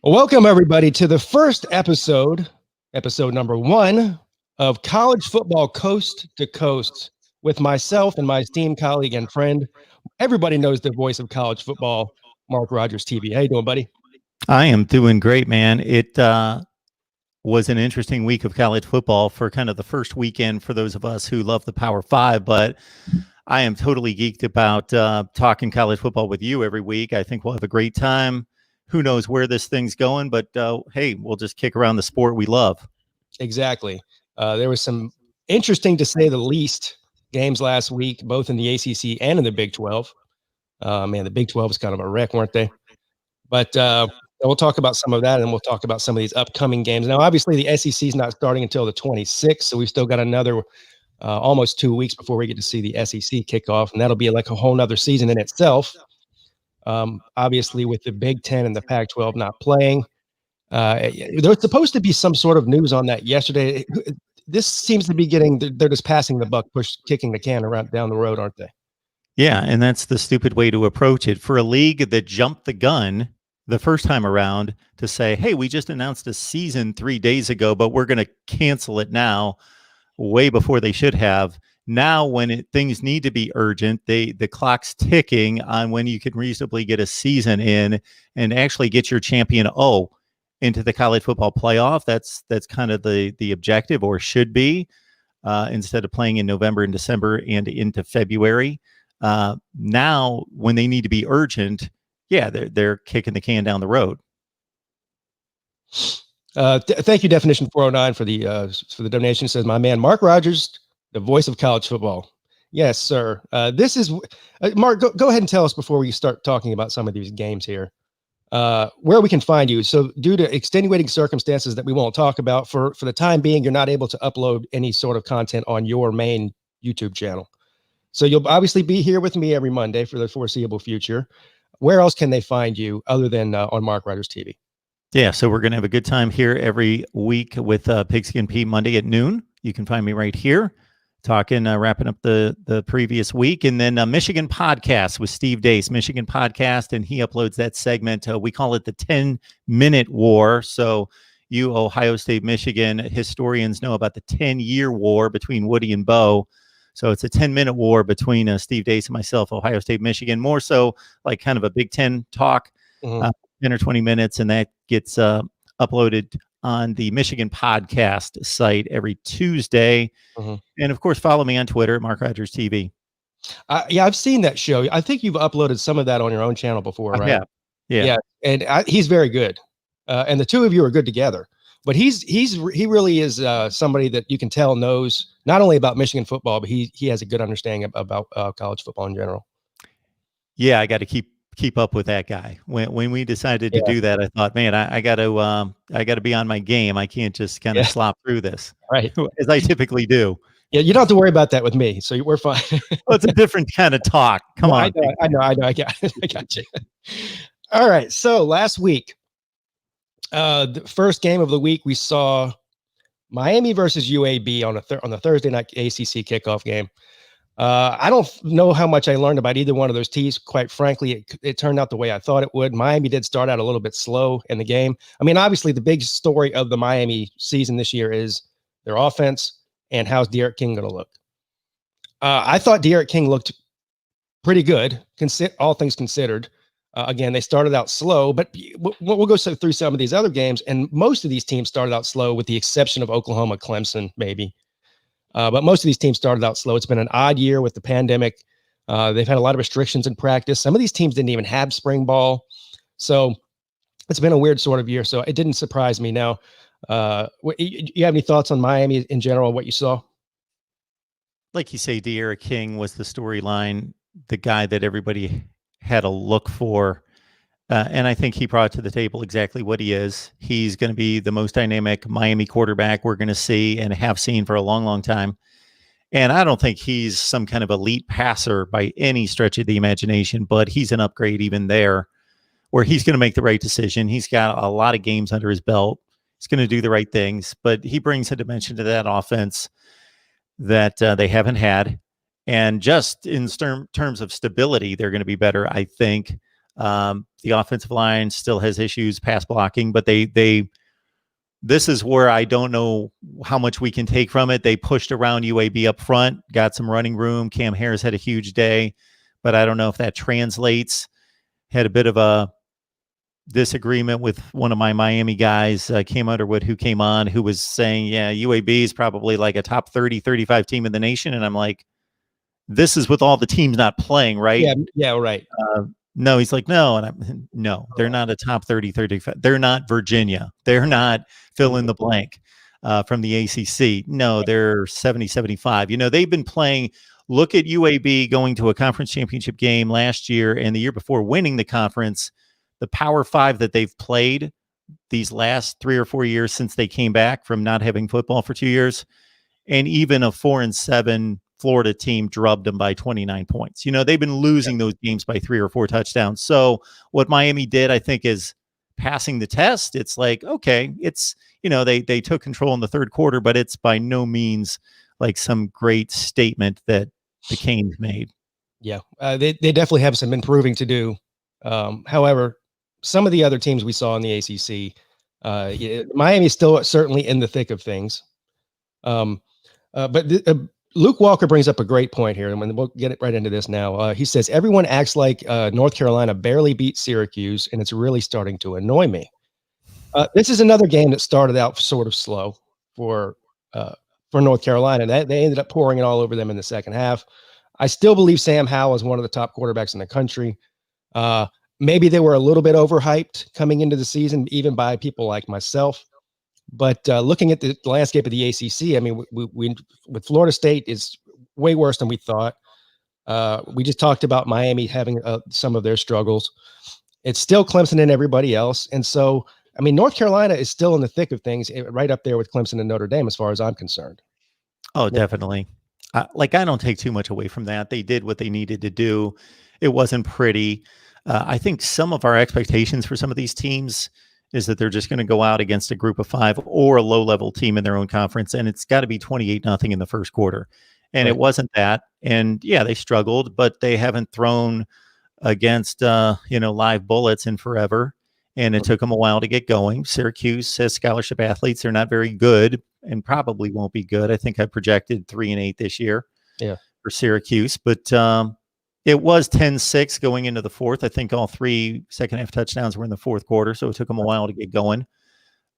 Welcome, everybody, to the first episode number one of College Football Coast to Coast with myself and my esteemed colleague and friend. Everybody knows the voice of college football, Mark Rogers TV. How you doing, buddy? I am doing great, man. It was an interesting week of college football for kind of the first weekend for those of us who love the Power Five, but I am totally geeked about talking college football with you every week. I think we'll have a great time. Who knows where this thing's going, but hey, we'll just kick around the sport we love. Exactly. There was some interesting, to say the least, games last week, both in the ACC and in the Big 12. Man, the Big 12 is kind of a wreck, weren't they? But we'll talk about some of that, and we'll talk about some of these upcoming games. Now, obviously, the SEC is not starting until the 26th, so we've still got another almost 2 weeks before we get to see the SEC kick off, and that'll be like a whole nother season in itself. Obviously, with the Big Ten and the Pac-12 not playing, there's supposed to be some sort of news on that yesterday. This seems to be they're just passing the buck, kicking the can around down the road, aren't they? Yeah, and that's the stupid way to approach it. For a league that jumped the gun the first time around to say, hey, we just announced a season 3 days ago, but we're going to cancel it now, way before they should have. Now, when things need to be urgent, the clock's ticking on when you can reasonably get a season in and actually get your champion into the college football playoff. That's kind of the objective, or should be, instead of playing in November and December and into February. Now, when they need to be urgent, yeah, they're kicking the can down the road. Thank you, Definition 409, for the donation. It says, my man Mark Rogers, the voice of college football. Yes, sir. This is Mark. Go ahead and tell us before we start talking about some of these games here, where we can find you. So, due to extenuating circumstances that we won't talk about, for the time being, you're not able to upload any sort of content on your main YouTube channel. So you'll obviously be here with me every Monday for the foreseeable future. Where else can they find you other than on Mark Rogers TV? Yeah, so we're going to have a good time here every week with Pigskin Pete Monday at noon. You can find me right here talking, wrapping up the previous week. And then Michigan Podcast with Steve Deace, Michigan Podcast, and he uploads that segment. We call it the 10-minute war. So you Ohio State, Michigan historians know about the 10-year war between Woody and Bo. So it's a 10-minute war between Steve Deace and myself, Ohio State, Michigan, more so like kind of a Big Ten talk, 10 or 20 minutes, and that gets uploaded on the Michigan Podcast site every Tuesday. And of course, follow me on Twitter at Mark Rogers TV. Yeah, I've seen that show. I think you've uploaded some of that on your own channel before, right? Yeah. And he's very good. And the two of you are good together. But he really is somebody that you can tell knows not only about Michigan football, but he has a good understanding about college football in general. Yeah, I got to keep up with that guy. When we decided to do that, I thought, man, I got to be on my game. I can't just kind of slop through this, right, as I typically do. Yeah, you don't have to worry about that with me, so we're fine. Well, it's a different kind of talk. Come on, I know. I got you. All right, so last week, the first game of the week, we saw Miami versus UAB on the Thursday night ACC kickoff game. I don't know how much I learned about either one of those teams. Quite frankly, it turned out the way I thought it would. Miami did start out a little bit slow in the game. I mean, obviously, the big story of the Miami season this year is their offense and how's D'Eriq King going to look. I thought D'Eriq King looked pretty good, all things considered. Again, they started out slow, but we'll go through some of these other games, and most of these teams started out slow with the exception of Oklahoma, Clemson, maybe. But most of these teams started out slow. It's been an odd year with the pandemic. They've had a lot of restrictions in practice. Some of these teams didn't even have spring ball. So it's been a weird sort of year. So it didn't surprise me. Now, you have any thoughts on Miami in general, what you saw? Like you say, D'Eriq King was the storyline, the guy that everybody had a look for. And I think he brought to the table exactly what he is. He's going to be the most dynamic Miami quarterback we're going to see and have seen for a long, long time. And I don't think he's some kind of elite passer by any stretch of the imagination, but he's an upgrade even there, where he's going to make the right decision. He's got a lot of games under his belt. He's going to do the right things, but he brings a dimension to that offense that they haven't had. And just in terms of stability, they're going to be better, I think. The offensive line still has issues pass blocking, but this is where I don't know how much we can take from it. They pushed around UAB up front, got some running room. Cam Harris had a huge day, but I don't know if that translates. Had a bit of a disagreement with one of my Miami guys, Cam Underwood, who came on, who was saying, yeah, UAB is probably like a top 30, 35 team in the nation. And I'm like, this is with all the teams not playing, right? Yeah, right. No, he's like, no. And no, they're not a top 30, 35. They're not Virginia. They're not fill in the blank from the ACC. No, they're 70, 75. They've been playing. Look at UAB going to a conference championship game last year and the year before winning the conference. The Power Five that they've played these last 3 or 4 years since they came back from not having football for 2 years, and even a 4-7 Florida team drubbed them by 29 points. They've been losing those games by 3 or 4 touchdowns. So what Miami did, I think, is passing the test. It's like, okay, it's, they took control in the third quarter, but it's by no means like some great statement that the Canes made. Yeah, they definitely have some improving to do. However, some of the other teams we saw in the ACC, Miami is still certainly in the thick of things. But Luke Walker brings up a great point here, and we'll get it right into this now. He says, everyone acts like North Carolina barely beat Syracuse, and it's really starting to annoy me. This is another game that started out sort of slow for North Carolina. They ended up pouring it all over them in the second half. I still believe Sam Howell is one of the top quarterbacks in the country. Maybe they were a little bit overhyped coming into the season, even by people like myself. But looking at the landscape of the ACC, I mean, we with Florida State is way worse than we thought. We just talked about Miami having some of their struggles. It's still Clemson and everybody else. And so, I mean, North Carolina is still in the thick of things, right up there with Clemson and Notre Dame, as far as I'm concerned. Oh, definitely. I don't take too much away from that. They did what they needed to do. It wasn't pretty. I think some of our expectations for some of these teams is that they're just going to go out against a group of 5 or a low-level team in their own conference, and it's got to be 28-0 in the first quarter. And It wasn't that. And yeah, they struggled, but they haven't thrown against live bullets in forever. And it took them a while to get going. Syracuse has scholarship athletes. They're not very good and probably won't be good. I think I projected 3-8 this year for Syracuse, but it was 10-6 going into the fourth. I think all 3 second half touchdowns were in the fourth quarter, so it took them a while to get going.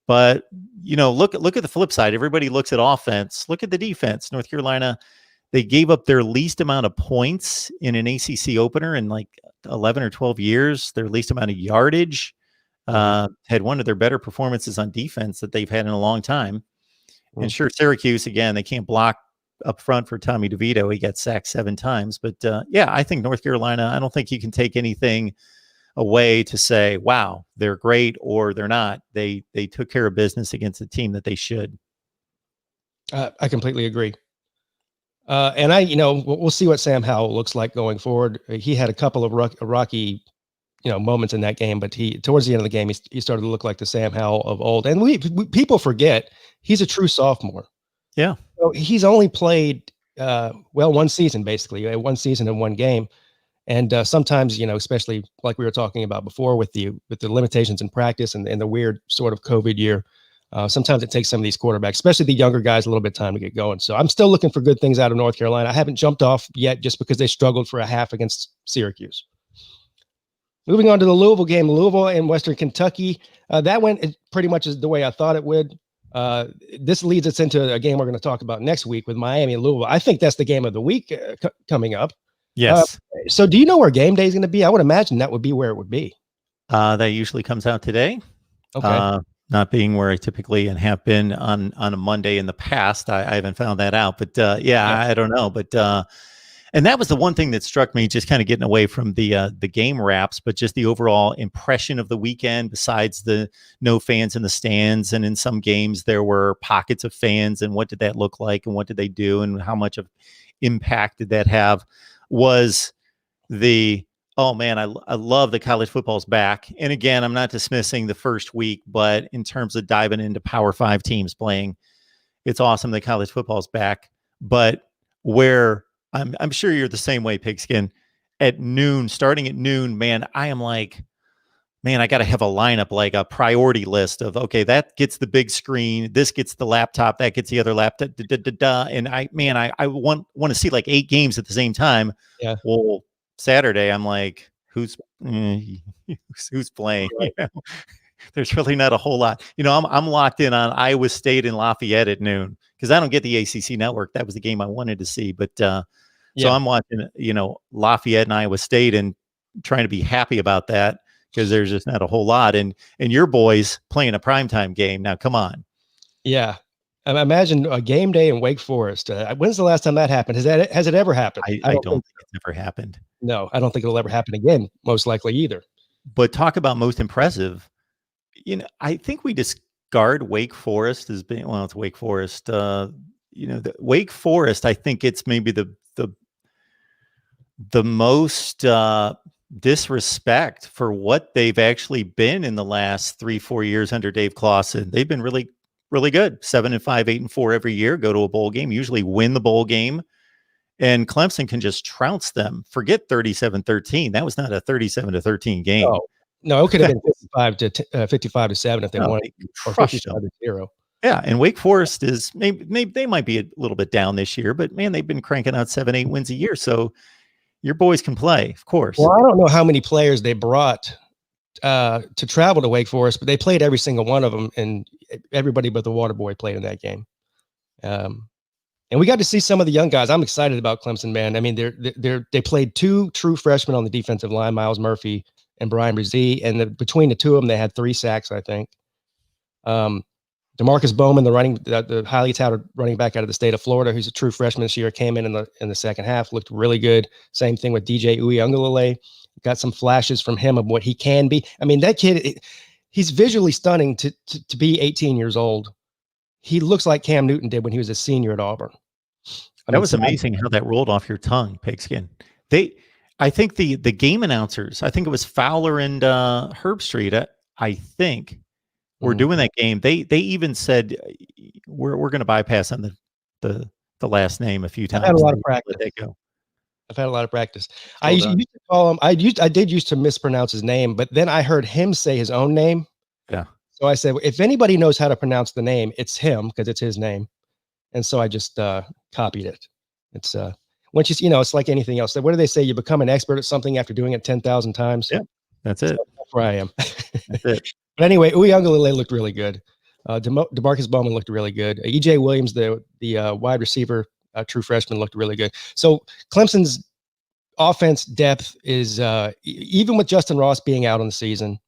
But, look at the flip side. Everybody looks at offense. Look at the defense. North Carolina, they gave up their least amount of points in an ACC opener in like 11 or 12 years, their least amount of yardage. Had one of their better performances on defense that they've had in a long time. And sure, Syracuse, again, they can't block up front for Tommy DeVito. He got sacked 7 times. But I think North Carolina, I don't think you can take anything away to say, wow, they're great or they're not. They took care of business against a team that they should. I completely agree. And we'll see what Sam Howell looks like going forward. He had a couple of rocky moments in that game, but towards the end of the game, he started to look like the Sam Howell of old. And people forget he's a true sophomore. Yeah. So he's only played, one season, basically, 1 season and 1 game. And sometimes, especially like we were talking about before with the limitations in practice and the weird sort of COVID year, sometimes it takes some of these quarterbacks, especially the younger guys, a little bit of time to get going. So I'm still looking for good things out of North Carolina. I haven't jumped off yet just because they struggled for a half against Syracuse. Moving on to the Louisville game, Louisville and Western Kentucky. That went pretty much as the way I thought it would. This leads us into a game we're going to talk about next week with Miami and Louisville. I think that's the game of the week coming up. Yes. So do you know where game day is going to be? I would imagine that would be where it would be. That usually comes out today. Okay. Not being where I typically and have been on a Monday in the past. I haven't found that out, but I don't know. But and that was the one thing that struck me, just kind of getting away from the game wraps, but just the overall impression of the weekend, besides the no fans in the stands. And in some games there were pockets of fans, and what did that look like and what did they do and how much of impact did that have, was oh man, I love that college football's back. And again, I'm not dismissing the first week, but in terms of diving into Power 5 teams playing, it's awesome that college football's back. But where I'm sure you're the same way, Pigskin, at noon, starting at noon, man, I am like, man, I got to have a lineup, like a priority list of, okay, that gets the big screen, this gets the laptop, that gets the other laptop, and I want to see like 8 games at the same time. Yeah. Well, Saturday, I'm like, who's playing? Right. You know? There's really not a whole lot. You know, I'm locked in on Iowa State and Lafayette at noon because I don't get the ACC network. That was the game I wanted to see, but so I'm watching, you know, Lafayette and Iowa State and trying to be happy about that because there's just not a whole lot. And your boys playing a primetime game. Now, come on. Yeah. I imagine a game day in Wake Forest. When's the last time that happened? Has it ever happened? I don't think it's ever happened. No, I don't think it'll ever happen again, most likely either. But talk about most impressive. You know, I think we discard Wake Forest as being, well, it's Wake Forest. You know, the Wake Forest, I think it's maybe the most disrespect for what they've actually been in the last 3-4 years under Dave Clawson. They've been really, really good. 7-5, 8-4 every year, go to a bowl game, usually win the bowl game. And Clemson can just trounce them. Forget 37-13. That was not a 37-13 game. No, it could have been 55-7 if they wanted, or 55-0. Yeah, and Wake Forest is maybe they might be a little bit down this year, but man, they've been cranking out 7-8 wins a year. So your boys can play, of course. Well, I don't know how many players they brought to travel to Wake Forest, but they played every single one of them, and everybody but the water boy played in that game. And we got to see some of the young guys. I'm excited about Clemson, man. I mean, they played 2 true freshmen on the defensive line, Miles Murphy and Brian Brzee, and between the two of them, they had 3 sacks, I think. DeMarcus Bowman, the highly touted running back out of the state of Florida, who's a true freshman this year, came in the second half, looked really good. Same thing with DJ Uiagalelei. Got some flashes from him of what he can be. I mean, that kid, he's visually stunning to be 18 years old. He looks like Cam Newton did when he was a senior at Auburn. That was amazing how that rolled off your tongue, Pigskin. I think the game announcers, I think it was Fowler and Herbstreit, I think, were doing that game. They even said we're going to bypass on the last name a few times. I've had a lot of practice. Let that go. I've had a lot of practice. I used to call him. I did used to mispronounce his name, but then I heard him say his own name. Yeah. So I said, if anybody knows how to pronounce the name, it's him because it's his name. And so I just copied it. It's once it's like anything else. What do they say? You become an expert at something after doing it 10,000 times. Yeah, that's it. So that's where I am. That's it. But anyway, Uiagalelei looked really good. DeMarcus Bowman looked really good. EJ Williams, the wide receiver, true freshman, looked really good. So Clemson's offense depth is even with Justin Ross being out on the season,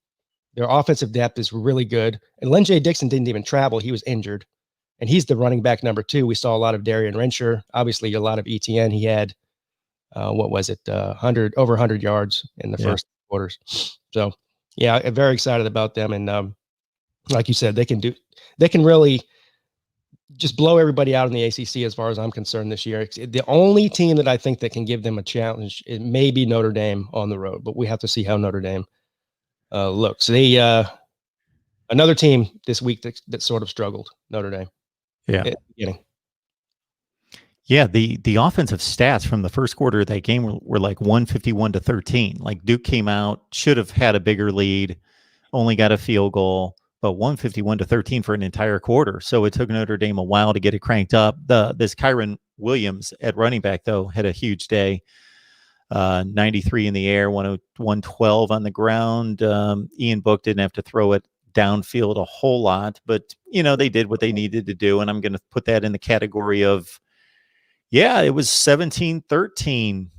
their offensive depth is really good. And Len J. Dixon didn't even travel; he was injured. And he's the running back number 2. We saw a lot of Darian Rencher, obviously a lot of ETN. He had, over 100 yards in the first quarters. So, yeah, I'm very excited about them. And like you said, they can really just blow everybody out in the ACC as far as I'm concerned this year. The only team that I think that can give them a challenge, it may be Notre Dame on the road, but we have to see how Notre Dame looks. Another team this week that sort of struggled, Notre Dame. Yeah. The offensive stats from the first quarter of that game were like 151-13. Like Duke came out, should have had a bigger lead, only got a field goal, but 151-13 for an entire quarter. So it took Notre Dame a while to get it cranked up. This Kyron Williams at running back, though, had a huge day. 93 in the air, 112 on the ground. Ian Book didn't have to throw it downfield a whole lot, but they did what they needed to do, and I'm going to put that in the category of it was 17-13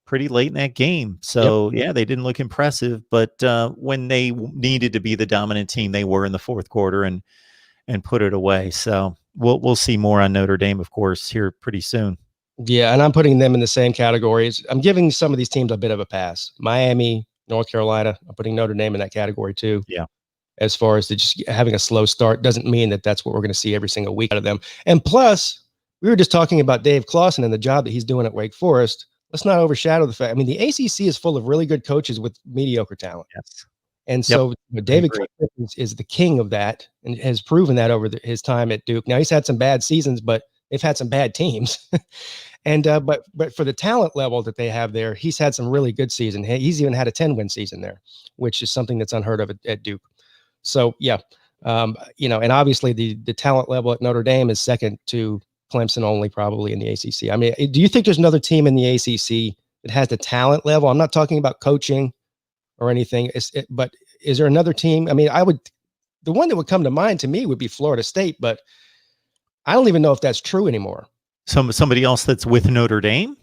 pretty late in that game. So they didn't look impressive, but when they needed to be the dominant team, they were in the fourth quarter and put it away. So we'll see more on Notre Dame, of course, here pretty soon. Yeah, and I'm putting them in the same categories. I'm giving some of these teams a bit of a pass. Miami, North Carolina, I'm putting Notre Dame in that category too. Yeah. As far as just having a slow start doesn't mean that that's what we're going to see every single week out of them. And plus, we were just talking about Dave Clawson and the job that he's doing at Wake Forest. Let's not overshadow the fact. I mean, the ACC is full of really good coaches with mediocre talent. Yes. And so David Clawson is the king of that and has proven that over his time at Duke. Now, he's had some bad seasons, but They've had some bad teams. And but for the talent level that they have there, he's had some really good season. He's even had a 10-win season there, which is something that's unheard of at Duke. So yeah, and obviously the talent level at Notre Dame is second to Clemson only, probably, in the ACC. I mean, do you think there's another team in the ACC that has the talent level? I'm not talking about coaching or anything, but is there another team? I mean, the one that would come to mind to me would be Florida State, but I don't even know if that's true anymore. Somebody else that's with Notre Dame?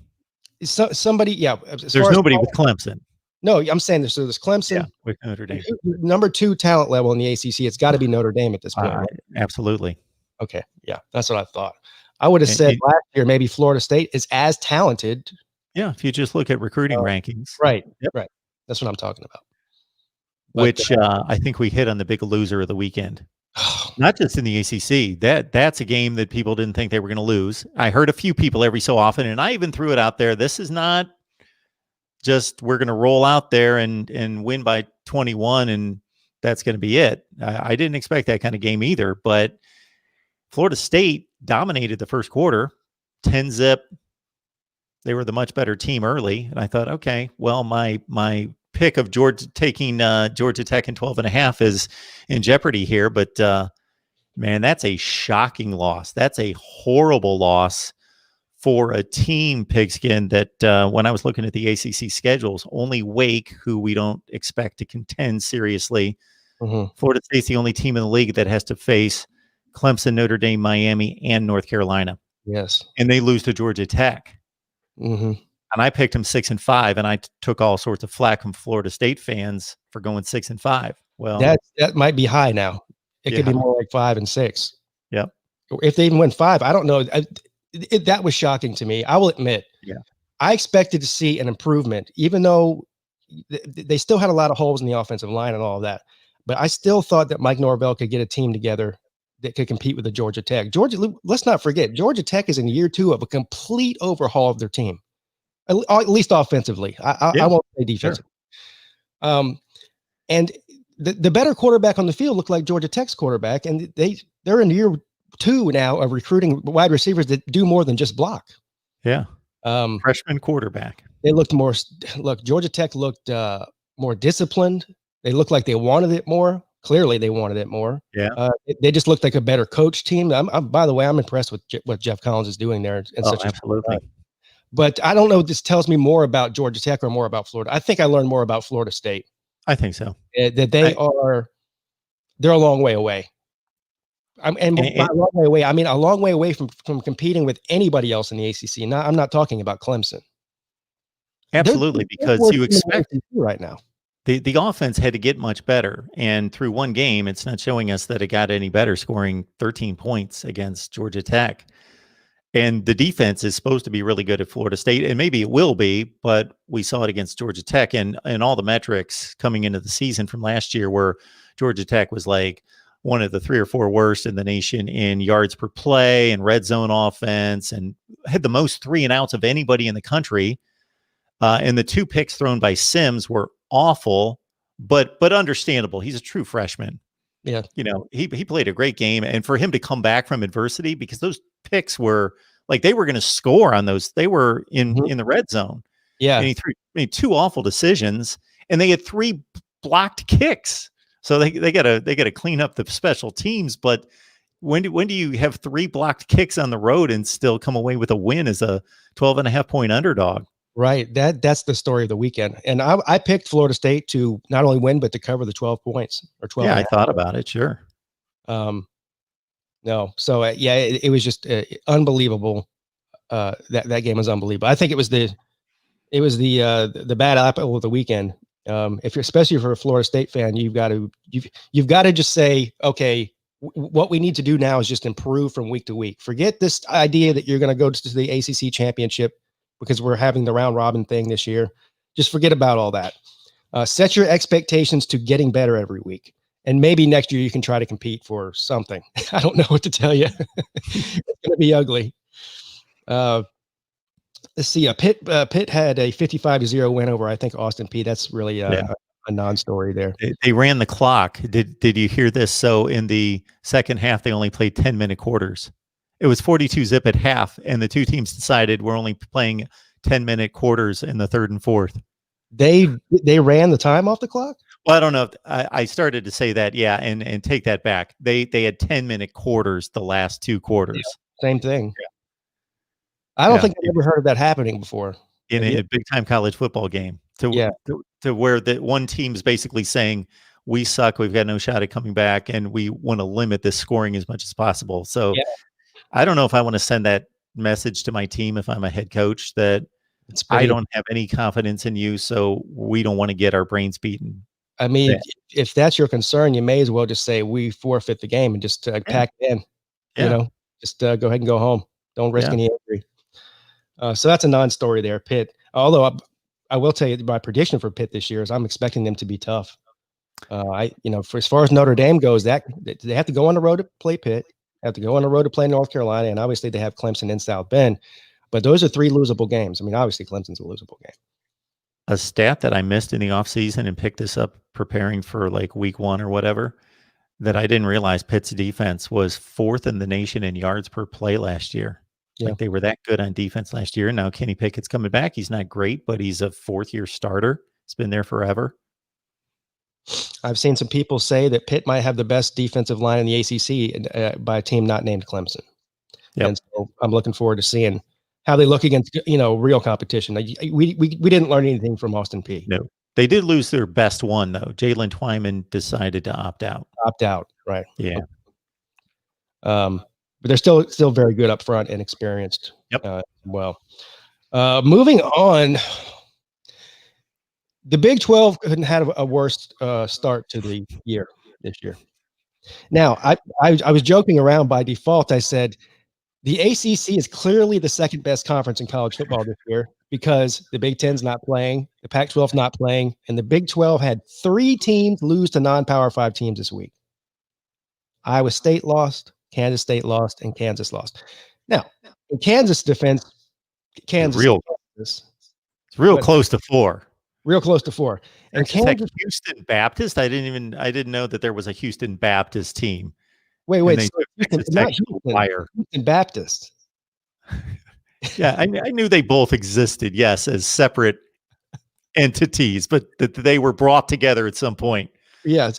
Somebody, yeah. There's nobody with Clemson. No, I'm saying there's Clemson, with Notre Dame. Number 2 talent level in the ACC. It's got to be Notre Dame at this point. Right? Absolutely. Okay, yeah, that's what I thought. I would have said last year maybe Florida State is as talented. Yeah, if you just look at recruiting rankings. Right, right. That's what I'm talking about. Which I think we hit on the big loser of the weekend. Not just in the ACC. That's a game that people didn't think they were going to lose. I heard a few people every so often, and I even threw it out there. This is not just we're going to roll out there and win by 21, and that's going to be it. I didn't expect that kind of game either, but Florida State dominated the first quarter, 10-zip. They were the much better team early, and I thought, okay, well, my pick of Georgia taking Georgia Tech in 12.5 is in jeopardy here, but man, that's a shocking loss. That's a horrible loss for a team, Pigskin, that when I was looking at the ACC schedules, only Wake, who we don't expect to contend seriously, Florida State's the only team in the league that has to face Clemson, Notre Dame, Miami, and North Carolina. Yes. And they lose to Georgia Tech. And I picked them 6-5, and I took all sorts of flack from Florida State fans for going 6-5. Well, that might be high now. It could be more like 5 and 6. Yep. If they even win 5, I don't know. That was shocking to me. I will admit. Yeah. I expected to see an improvement, even though they still had a lot of holes in the offensive line and all of that. But I still thought that Mike Norvell could get a team together that could compete with the Georgia Tech. Let's not forget, Georgia Tech is in year 2 of a complete overhaul of their team, at least offensively. I won't say defensively. Sure. And the better quarterback on the field looked like Georgia Tech's quarterback, and they're in year 2 now of recruiting wide receivers that do more than just block. Yeah. Freshman quarterback. They looked Georgia Tech looked more disciplined. They looked like they wanted it more. Clearly, they wanted it more. Yeah. They just looked like a better coach team. By the way, I'm impressed with what Jeff Collins is doing there. Absolutely. But I don't know if this tells me more about Georgia Tech or more about Florida. I think I learned more about Florida State. I think so. That they're a long way away. By a long way away, I mean a long way away from competing with anybody else in the ACC. Now, I'm not talking about Clemson. Absolutely, because you expect right now. The offense had to get much better, and through one game, it's not showing us that it got any better, scoring 13 points against Georgia Tech. And the defense is supposed to be really good at Florida State, and maybe it will be, but we saw it against Georgia Tech, and all the metrics coming into the season from last year where Georgia Tech was like one of the 3 or 4 worst in the nation in yards per play and red zone offense, and had the most 3 and outs of anybody in the country. And the 2 picks thrown by Sims were awful, but understandable. He's a true freshman. Yeah. He played a great game, and for him to come back from adversity, because those picks were like they were going to score on those. They were in the red zone. Yeah. And he made 2 awful decisions, and they had 3 blocked kicks. So they got to clean up the special teams. But when do you have 3 blocked kicks on the road and still come away with a win as a 12.5 point underdog? Right. That's the story of the weekend. And I picked Florida State to not only win, but to cover the 12 points or 12. Yeah, I thought about it. Sure. No. So it was just unbelievable. That game was unbelievable. I think it was the bad apple of the weekend. Especially for a Florida State fan, you've got to just say, okay, what we need to do now is just improve from week to week. Forget this idea that you're going to go to the ACC championship because we're having the round robin thing this year. Just forget about all that. Set your expectations to getting better every week. And maybe next year you can try to compete for something. I don't know what to tell you. It's going to be ugly. Let's see. Pitt had a 55-0 win over, I think, Austin Peay. That's really a non-story there. They ran the clock. Did you hear this? So in the second half, they only played 10-minute quarters. It was 42-zip at half, and the two teams decided we're only playing 10-minute quarters in the third and fourth. They ran the time off the clock? Well, I don't know if I started to say that, yeah, and take that back. They had 10-minute quarters the last two quarters. Yeah, same thing. Yeah. I don't think I've ever heard of that happening before. In a big-time college football game. To where the one team's basically saying, we suck, we've got no shot at coming back, and we want to limit this scoring as much as possible. So I don't know if I want to send that message to my team if I'm a head coach that I don't have any confidence in you, so we don't want to get our brains beaten. I mean, if that's your concern, you may as well just say we forfeit the game and just pack it in. You know, just go ahead and go home. Don't risk any injury. So that's a non-story there, Pitt. Although I will tell you, my prediction for Pitt this year is I'm expecting them to be tough. For as far as Notre Dame goes, that they have to go on the road to play Pitt, have to go on the road to play North Carolina, and obviously they have Clemson in South Bend. But those are 3 losable games. I mean, obviously Clemson's a losable game. A stat that I missed in the offseason and picked this up preparing for like week 1 or whatever, that I didn't realize Pitt's defense was 4th in the nation in yards per play last year. Yeah. Like they were that good on defense last year. Now Kenny Pickett's coming back. He's not great, but he's a 4th-year starter. He's been there forever. I've seen some people say that Pitt might have the best defensive line in the ACC by a team not named Clemson. Yep. And so I'm looking forward to seeing how they look against, real competition. We didn't learn anything from Austin Peay. No, they did lose their best one though. Jalen Twyman decided to opt out. Right? Yeah. But they're still very good up front and experienced. Yep. Well, moving on. The Big 12 couldn't have a worse start to the year this year. Now, I was joking around by default. I said the ACC is clearly the second best conference in college football this year because the Big 10's not playing, the Pac-12's not playing, and the Big 12 had 3 teams lose to non-Power 5 teams this week. Iowa State lost, Kansas State lost, and Kansas lost. Now, in Kansas' defense, Kansas it's real close to 4. Real close to 4. And Kansas, Houston Baptist. I didn't know that there was a Houston Baptist team. Wait. Not Houston Baptist. Yeah, I knew they both existed. Yes, as separate entities, but that they were brought together at some point. Yes.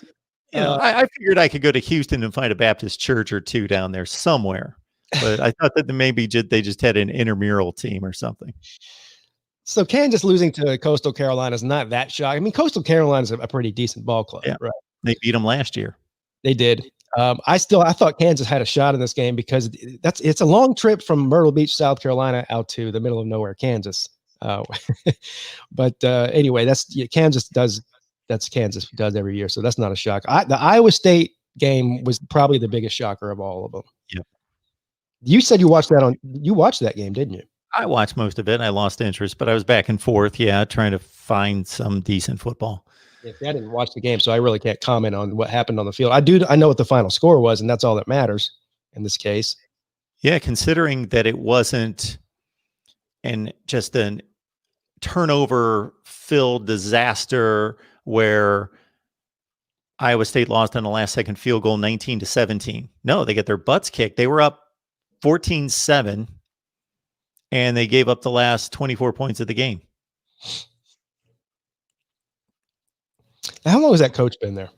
I figured I could go to Houston and find a Baptist church or 2 down there somewhere, but I thought that maybe they just had an intramural team or something. So Kansas losing to Coastal Carolina is not that shocking. I mean, Coastal Carolina is a pretty decent ball club, right? They beat them last year. They did. I thought Kansas had a shot in this game because it's a long trip from Myrtle Beach, South Carolina, out to the middle of nowhere, Kansas. But anyway, Kansas does every year, so that's not a shock. The Iowa State game was probably the biggest shocker of all of them. Yeah. You said you watched that game, didn't you? I watched most of it. I lost interest, but I was back and forth, trying to find some decent football. I didn't watch the game, so I really can't comment on what happened on the field. I know what the final score was, and that's all that matters in this case. Yeah, considering that it wasn't just an turnover-filled disaster where Iowa State lost on the last-second field goal 19-17. No, they get their butts kicked. They were up 14-7. And they gave up the last 24 points of the game. How long has that coach been there?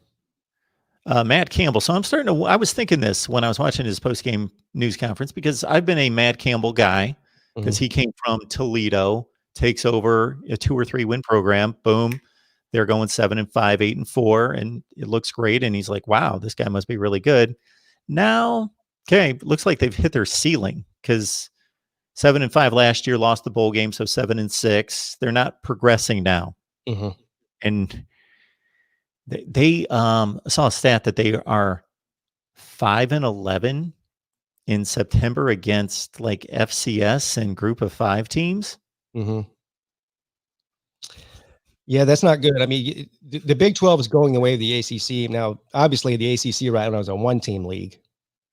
Matt Campbell. So I was thinking this when I was watching his post-game news conference, because I've been a Matt Campbell guy because he came from Toledo, takes over a 2 or 3 win program. Boom. They're going 7-5, 8-4, and it looks great. And he's like, wow, this guy must be really good. Now, looks like they've hit their ceiling because 7-5 last year, lost the bowl game, so 7-6. They're not progressing now. Mm-hmm. And they saw a stat that they are 5-11 in September against like FCS and Group of 5 teams. Mm-hmm. Yeah, that's not good. I mean, the Big 12 is going the way of the ACC. Now, obviously, the ACC right now is a 1-team league.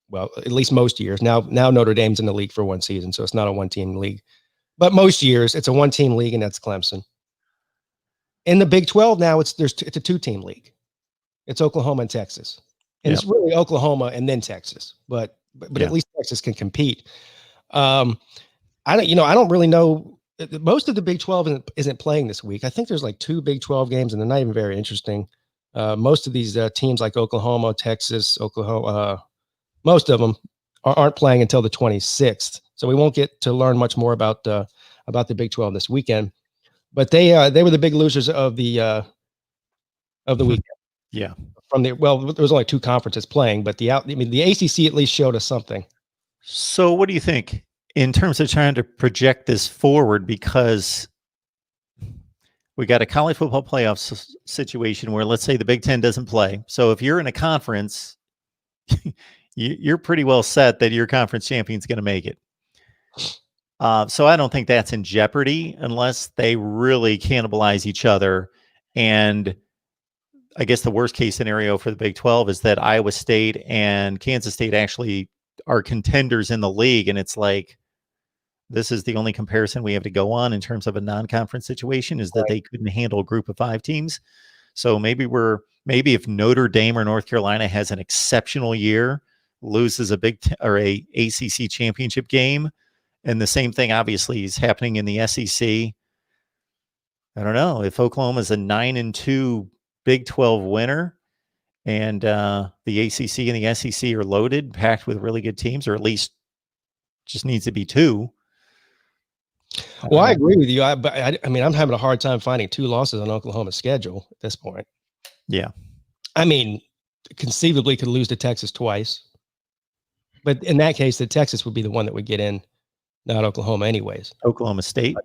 Well, at least most years. Now Notre Dame's in the league for 1 season, so it's not a 1-team league. But most years, it's a 1-team league, and that's Clemson. In the Big 12 now, it's a 2-team league. It's Oklahoma and Texas. And It's really Oklahoma and then Texas. But but at least Texas can compete. I don't really know. Most of the Big 12 isn't playing this week. I think there's like 2 Big 12 games, and they're not even very interesting. Most of these teams like Oklahoma, Texas, Oklahoma, most of them aren't playing until the 26th. So we won't get to learn much more about the Big 12 this weekend. But they were the big losers of the weekend. Yeah. There was only 2 conferences playing, but the ACC at least showed us something. So what do you think in terms of trying to project this forward? Because we got a college football playoff situation where, let's say, the Big Ten doesn't play. So if you're in a conference, you're pretty well set that your conference champion is going to make it. So I don't think that's in jeopardy unless they really cannibalize each other. And I guess the worst case scenario for the Big 12 is that Iowa State and Kansas State actually are contenders in the league. And it's like, this is the only comparison we have to go on in terms of a non-conference situation, is that they couldn't handle a group of 5 teams. So maybe if Notre Dame or North Carolina has an exceptional year, loses a a ACC championship game, and the same thing obviously is happening in the SEC. I don't know if Oklahoma is a 9-2 Big 12 winner, and the ACC and the SEC are loaded, packed with really good teams, or at least just needs to be 2. Well, I agree with you. But I'm having a hard time finding 2 losses on Oklahoma's schedule at this point. Yeah. I mean, conceivably could lose to Texas twice. But in that case, the Texas would be the one that would get in, not Oklahoma anyways. Oklahoma State.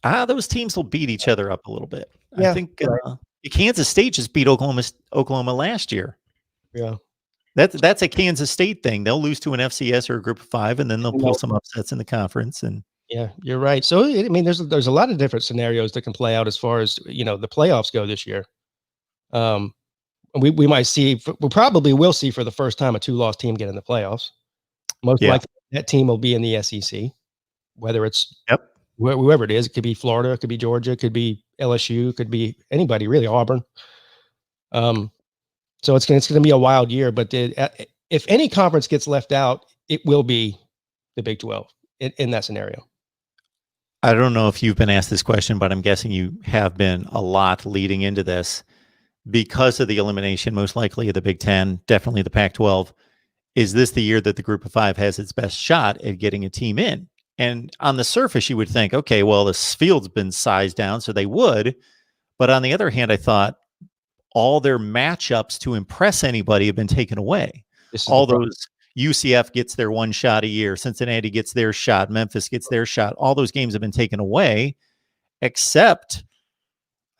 Those teams will beat each other up a little bit. Yeah, I think Kansas State just beat Oklahoma last year. Yeah. That's a Kansas State thing. They'll lose to an FCS or a group of 5, and then they'll pull some upsets in the conference. And yeah, you're right. So, there's a lot of different scenarios that can play out as far as, the playoffs go this year. We might see, we probably will see for the first time a 2-loss team get in the playoffs. Most likely that team will be in the SEC, whether it's whoever it is. It could be Florida, it could be Georgia, it could be LSU, it could be anybody really, Auburn. So it's going to be a wild year, but if any conference gets left out, it will be the Big 12 in that scenario. I don't know if you've been asked this question, but I'm guessing you have been a lot leading into this. Because of the elimination, most likely of the Big 10, definitely the Pac-12, is this the year that the group of 5 has its best shot at getting a team in? And on the surface, you would think, okay, well, this field's been sized down, so they would. But on the other hand, I thought all their matchups to impress anybody have been taken away. All those UCF gets their 1 shot a year, Cincinnati gets their shot, Memphis gets their shot. All those games have been taken away, except,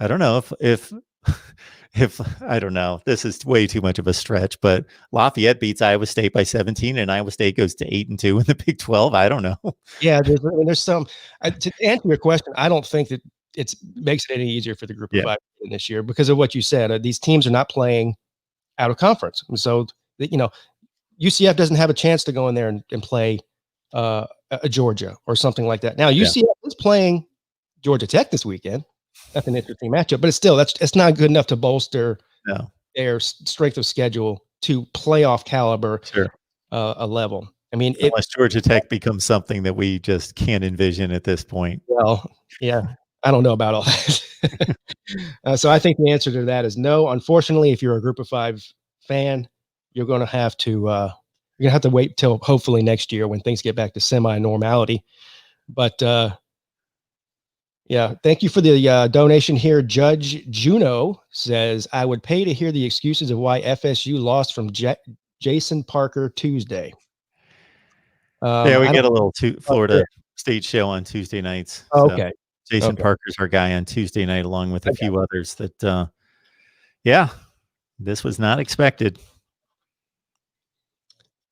I don't know if I don't know, this is way too much of a stretch, but Lafayette beats Iowa State by 17 and Iowa State goes to 8-2 in the Big 12. I don't know. Yeah, there's some, to answer your question, I don't think that it makes it any easier for the group of 5 this year because of what you said. These teams are not playing out of conference. And so, UCF doesn't have a chance to go in there and play a Georgia or something like that. Now, UCF is playing Georgia Tech this weekend. That's an interesting matchup, but it's not good enough to bolster their strength of schedule to playoff caliber a level. I mean, unless Georgia Tech becomes something that we just can't envision at this point. Well, yeah, I don't know about all that. So I think the answer to that is no. Unfortunately, if you're a group of 5 fan, you're going to have to wait till hopefully next year when things get back to semi-normality. But yeah, thank you for the donation here. Judge Juno says, I would pay to hear the excuses of why FSU lost from Jason Parker Tuesday. We get a little Florida State show on Tuesday nights. Okay. So Jason Parker's our guy on Tuesday night, along with a few others that, this was not expected.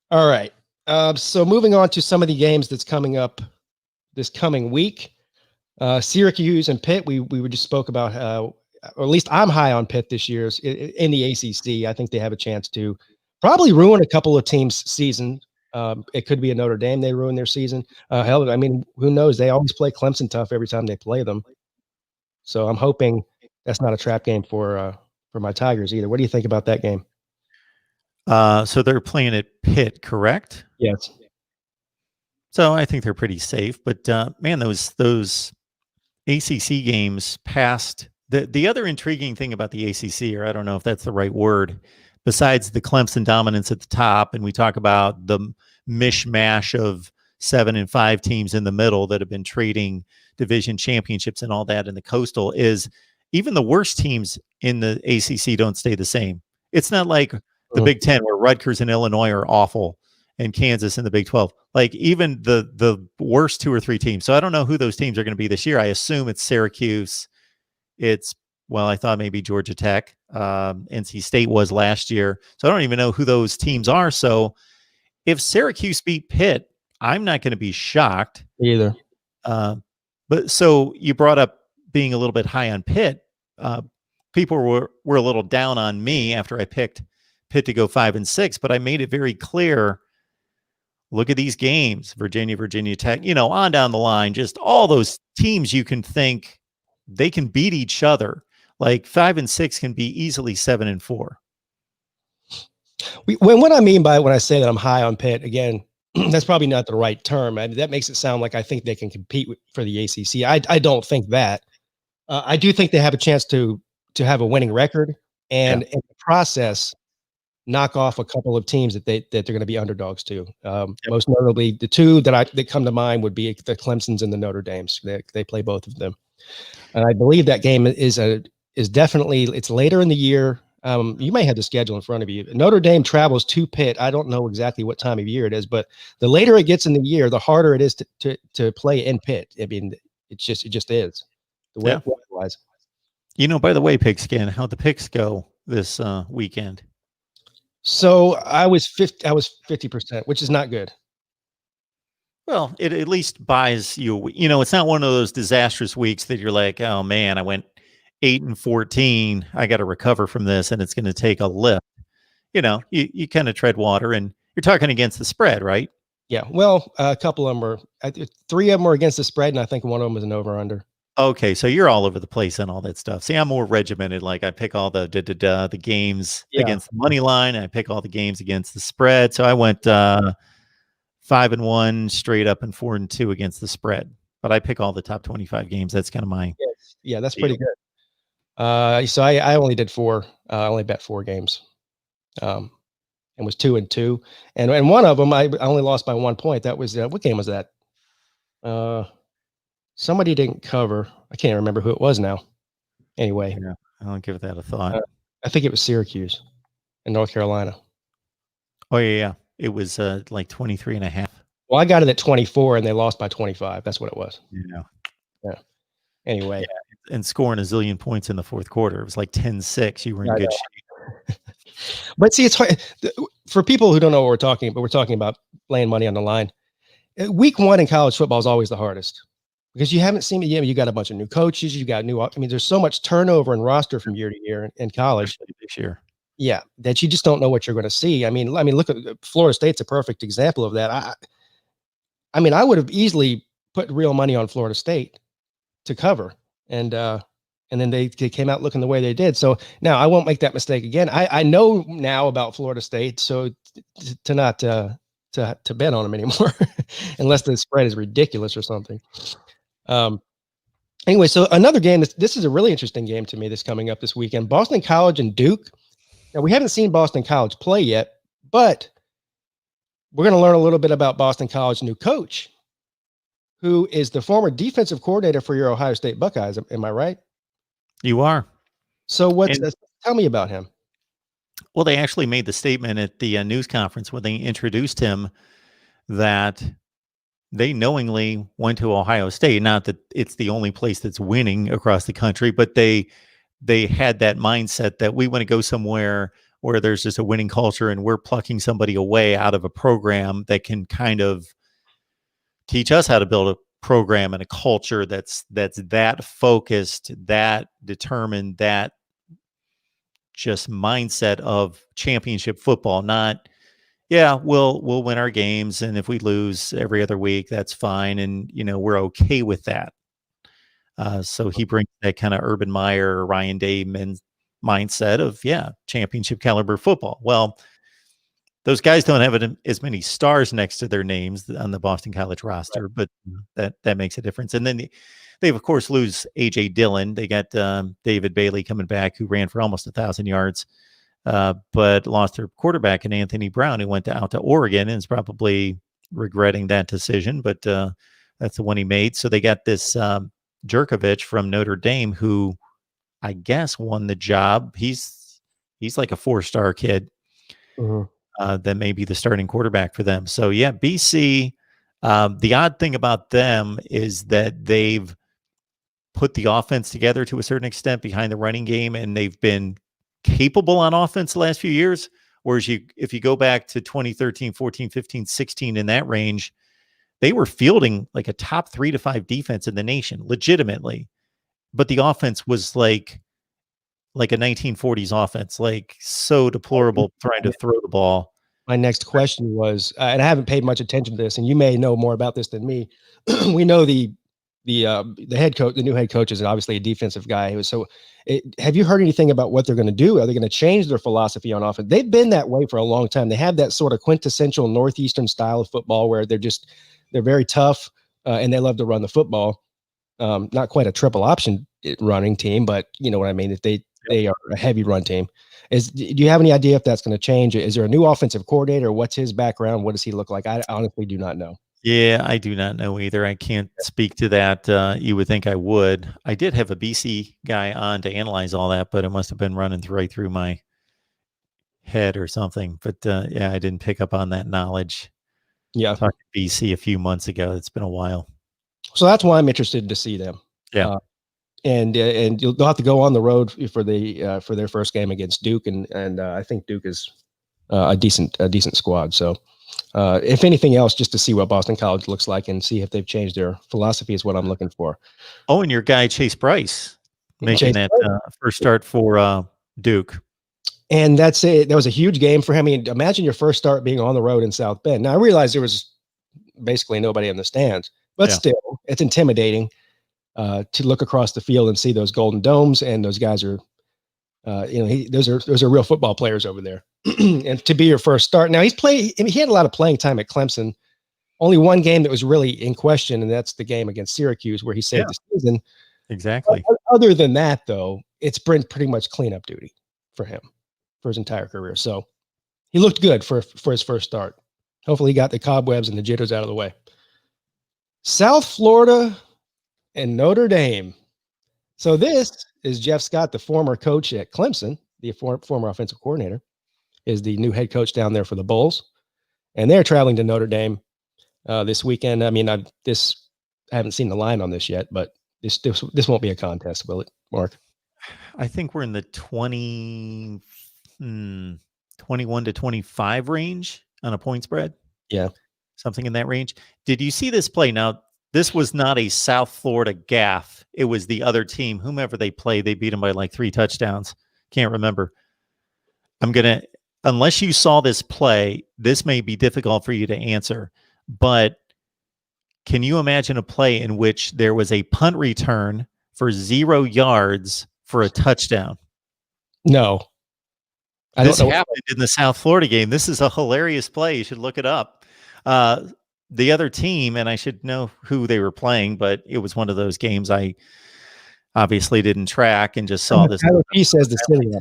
All right. So moving on to some of the games that's coming up this coming week. Syracuse and Pitt, we just spoke about, or at least I'm high on Pitt this year in the ACC. I think they have a chance to probably ruin a couple of teams' season. It could be a Notre Dame, they ruin their season. Hell, I mean, who knows? They always play Clemson tough every time they play them. So I'm hoping that's not a trap game for my Tigers either. What do you think about that game? So they're playing at Pitt, correct? Yes. So I think they're pretty safe. But man, those ACC games past the other intriguing thing about the ACC, or I don't know if that's the right word, besides the Clemson dominance at the top, and we talk about the mishmash of 7 and 5 teams in the middle that have been trading division championships and all that in the Coastal, is even the worst teams in the ACC don't stay the same. It's not like the Big Ten where Rutgers and Illinois are awful and Kansas in the Big 12. Like even the worst 2 or 3 teams. So I don't know who those teams are going to be this year. I assume it's Syracuse. I thought maybe Georgia Tech. NC State was last year. So I don't even know who those teams are. So if Syracuse beat Pitt, I'm not going to be shocked Either. But so you brought up being a little bit high on Pitt. People were a little down on me after I picked Pitt to go 5-6, but I made it very clear. Look at these games, Virginia Tech, on down the line, just all those teams you can think they can beat each other. Like 5-6 can be easily 7-4. What I mean by when I say that I'm high on Pitt, again, that's probably not the right term. I mean, that makes it sound like I think they can compete for the ACC. I don't think that. I do think they have a chance to have a winning record and in the process knock off a couple of teams that they're going to be underdogs to. Most notably, the two that come to mind would be the Clemsons and the Notre Dames. They play both of them, and I believe that game is definitely it's later in the year. You may have the schedule in front of you. Notre Dame travels to Pitt. I don't know exactly what time of year it is, but the later it gets in the year, the harder it is to play in Pitt. I mean, it just is the way wise. By the way, Pigskin, how'd the picks go this weekend? So I was 50%, which is not good. Well, it at least buys you. It's not one of those disastrous weeks that you're like, oh man, I went 8-14. I got to recover from this, and it's going to take a lift. You kind of tread water, and you're talking against the spread, right? Yeah. Well, a couple of them were, 3 of them were against the spread, and I think one of them was an over/under. Okay, so you're all over the place and all that stuff. See, I'm more regimented. Like I pick all the games against the money line, and I pick all the games against the spread. So I went 5-1 straight up and 4-2 against the spread. But I pick all the top 25 games. That's kind of my that's pretty good. So I only did 4. I only bet 4 games, and was 2-2, and one of them I only lost by 1 point. That was what game was that? Somebody didn't cover. I can't remember who it was now. Anyway, I'll give that a thought. I think it was Syracuse in North Carolina. Oh yeah. It was like 23.5. Well, I got it at 24 and they lost by 25. That's what it was. Yeah. Anyway. Yeah. And scoring a zillion points in the fourth quarter. It was like 10-6. You were in good shape. But see, it's hard for people who don't know what we're talking about. We're talking about laying money on the line. Week 1 in college football is always the hardest because you haven't seen it yet. You got a bunch of new coaches. You got there's so much turnover in roster from year to year in college this year. Yeah, that you just don't know what you're going to see. I mean, look at Florida State's a perfect example of that. I mean, I would have easily put real money on Florida State to cover, and then they came out looking the way they did. So now I won't make that mistake again. I know now about Florida State, so to not to bet on them anymore, unless the spread is ridiculous or something. Anyway, so another game. This is a really interesting game to me. This coming up this weekend, Boston College and Duke. Now, we haven't seen Boston College play yet, but we're going to learn a little bit about Boston College's new coach, who is the former defensive coordinator for your Ohio State Buckeyes. Am I right? You are. So tell me about him. Well, they actually made the statement at the news conference when they introduced him that they knowingly went to Ohio State. Not that it's the only place that's winning across the country, but they had that mindset that we want to go somewhere where there's just a winning culture and we're plucking somebody away out of a program that can kind of teach us how to build a program and a culture that's that focused, that determined, that just mindset of championship football. Not, we'll win our games, and if we lose every other week, that's fine, and we're okay with that. So he brings that kind of Urban Meyer, Ryan Day mindset of championship caliber football. Well, those guys don't have as many stars next to their names on the Boston College roster, but that makes a difference. And then they of course lose A.J. Dillon. They got David Bailey coming back, who ran for almost 1,000 yards, but lost their quarterback in Anthony Brown, who went out to Oregon and is probably regretting that decision, but that's the one he made. So they got this Jerkovich from Notre Dame, who I guess won the job. He's like a 4-star kid. Mhm. That may be the starting quarterback for them. So yeah, BC, the odd thing about them is that they've put the offense together to a certain extent behind the running game, and they've been capable on offense the last few years. Whereas if you go back to 2013, 14, 15, 16, in that range, they were fielding like a top 3 to 5 defense in the nation, legitimately. But the offense was like a 1940s offense, like so deplorable trying to throw the ball. My next question was, and I haven't paid much attention to this, and you may know more about this than me. We know the head coach, the new head coach, is obviously a defensive guy. Have you heard anything about what they're going to do? Are they going to change their philosophy on offense? They've been that way for a long time. They have that sort of quintessential Northeastern style of football where they're very tough and they love to run the football. Not quite a triple option running team, but you know what I mean. If they are a heavy run team. Do you have any idea if that's going to change? Is there a new offensive coordinator? What's his background? What does he look like? I honestly do not know. Yeah, I do not know either. I can't speak to that. You would think I would. I did have a BC guy on to analyze all that, but it must have been running right through my head or something. But yeah, I didn't pick up on that knowledge. Yeah, I talked to BC a few months ago. It's been a while. So that's why I'm interested to see them. Yeah. And they'll have to go on the road for their first game against Duke, and I think Duke is a decent squad. So, if anything else, just to see what Boston College looks like and see if they've changed their philosophy is what I'm looking for. Oh, and your guy Chase Bryce making that first start for Duke. And that's it. That was a huge game for him. I mean, imagine your first start being on the road in South Bend. Now I realize there was basically nobody in the stands, but still, it's intimidating. To look across the field and see those golden domes, and those guys are, those are real football players over there. And to be your first start. Now he had a lot of playing time at Clemson. Only one game that was really in question, and that's the game against Syracuse where he saved the season. Exactly. But other than that, though, it's been pretty much cleanup duty for him for his entire career. So he looked good for his first start. Hopefully he got the cobwebs and the jitters out of the way. South Florida and Notre Dame. So this is Jeff Scott, the former coach at Clemson, the former offensive coordinator, is the new head coach down there for the Bulls. And they're traveling to Notre Dame this weekend. I mean, I haven't seen the line on this yet, but this won't be a contest, will it, Mark? I think we're in the 21 to 25 range on a point spread. Yeah. Something in that range. Did you see this play? Now, this was not a South Florida gaffe. It was the other team, whomever they played. They beat them by like 3 touchdowns. Can't remember. Unless you saw this play, this may be difficult for you to answer. But can you imagine a play in which there was a punt return for 0 yards for a touchdown? No. This happened in the South Florida game. This is a hilarious play. You should look it up. The other team, and I should know who they were playing, but it was one of those games I obviously didn't track and just saw this. He says the city.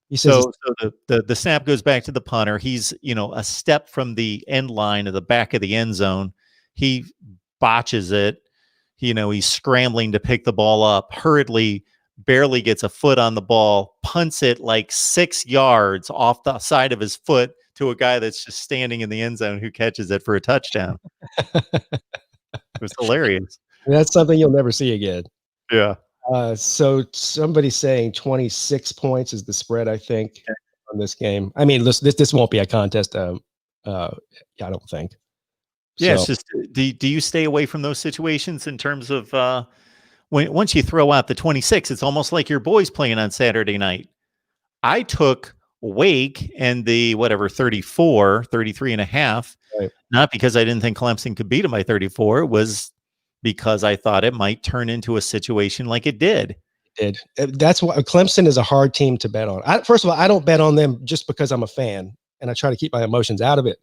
He says so the snap goes back to the punter. He's a step from the end line of the back of the end zone. He botches it. He's scrambling to pick the ball up, hurriedly, barely gets a foot on the ball, punts it like 6 yards off the side of his foot to a guy that's just standing in the end zone who catches it for a touchdown. It was hilarious. That's something you'll never see again. Yeah. So somebody's saying 26 points is the spread, I think, on this game. I mean, this won't be a contest. I don't think. Yeah, so. It's just, do you stay away from those situations in terms of once you throw out the 26, it's almost like your boys playing on Saturday night. I took Wake and the 33 and a half, right. Not because I didn't think Clemson could beat them by 34. It was because I thought it might turn into a situation like it did. That's why Clemson is a hard team to bet on. First of all, I don't bet on them just because I'm a fan. and I try to keep my emotions out of it.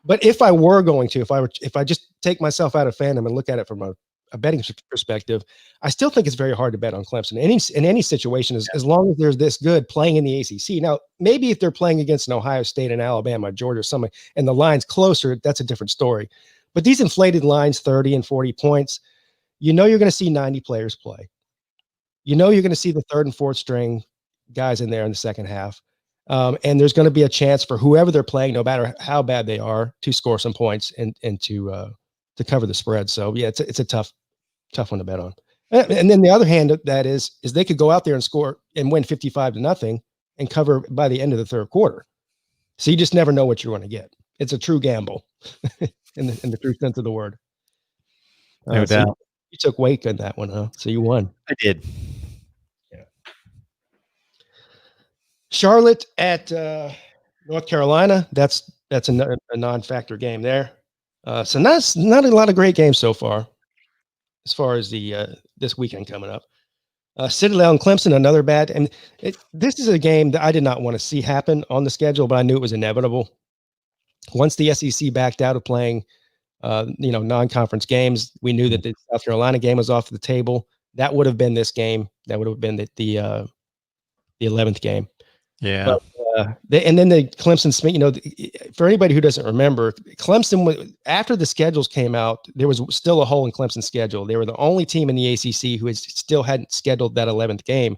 But if I were going to, if I just take myself out of fandom and look at it from a betting perspective, I still think it's very hard to bet on Clemson in any situation, as long as they're this good playing in the ACC. Now, maybe if they're playing against an Ohio State and Alabama, Georgia, something, and the line's closer, that's a different story. But these inflated lines, 30 and 40 points, you're going to see 90 players play. You're going to see the third and fourth string guys in there in the second half. And there's going to be a chance for whoever they're playing, no matter how bad they are, to score some points and to cover the spread. So yeah, it's a tough one to bet on. And then the other hand of that is they could go out there and score and win 55-0 and cover by the end of the third quarter. So you just never know what you're going to get. It's a true gamble in the true sense of the word. No doubt. So you took Wake on that one, huh? So you won. I did. Yeah. Charlotte at North Carolina. That's a non-factor game there. So not a lot of great games so far as the this weekend coming up. Citadel and Clemson, another bad. And this is a game that I did not want to see happen on the schedule, but I knew it was inevitable. Once the SEC backed out of playing, non-conference games, we knew that the South Carolina game was off the table. That would have been this game. That would have been the 11th game. Yeah. But, and then the Clemson, for anybody who doesn't remember, Clemson, after the schedules came out, there was still a hole in Clemson's schedule. They were the only team in the ACC who still hadn't scheduled that 11th game.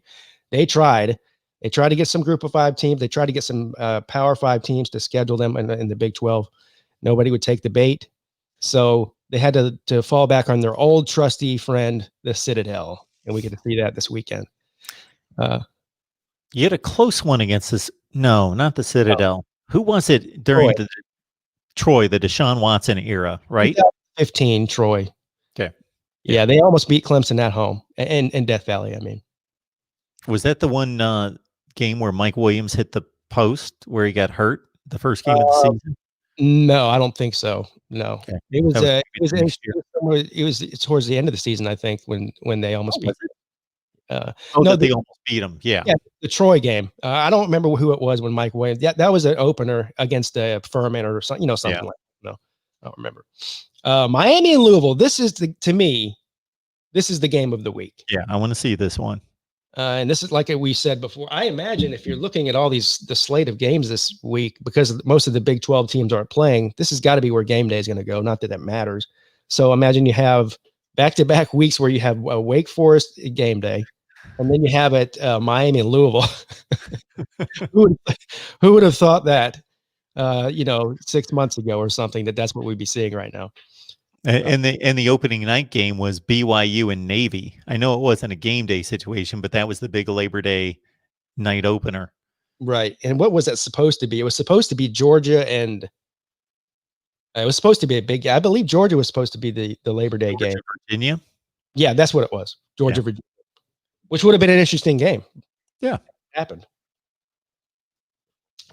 They tried to get some group of 5 teams. They tried to get some Power 5 teams to schedule them in the Big 12. Nobody would take the bait. So they had to fall back on their old trusty friend, the Citadel. And we get to see that this weekend. You had a close one against this. No, not the Citadel. No. Who was it during Troy, the Deshaun Watson era, right? 15 Troy. Okay. Yeah, they almost beat Clemson at home in Death Valley. I mean, was that the one game where Mike Williams hit the post where he got hurt the first game of the season? No, I don't think so. No, okay. It was towards the end of the season, I think, when they almost beat. They almost beat them. Yeah, the Troy game. I don't remember who it was when Mike Williams. Yeah, that was an opener against Furman or something. Something like that. No, I don't remember. Miami and Louisville. This is to me, this is the game of the week. Yeah, I want to see this one. And this is like we said before. I imagine if you're looking at all the slate of games this week, because most of the Big 12 teams aren't playing, this has got to be where game day is going to go. Not that that matters. So imagine you have back-to-back weeks where you have Wake Forest game day, and then you have it Miami and Louisville. who would have thought that 6 months ago or something, that's what we'd be seeing right now. And the opening night game was BYU and Navy. I know it wasn't a game day situation, but that was the big Labor Day night opener. Right. And what was that supposed to be? It was supposed to be Georgia, and it was supposed to be a big. I believe Georgia was supposed to be the Labor Day game. Virginia. Yeah, that's what it was. Georgia, Virginia, which would have been an interesting game. Yeah, happened.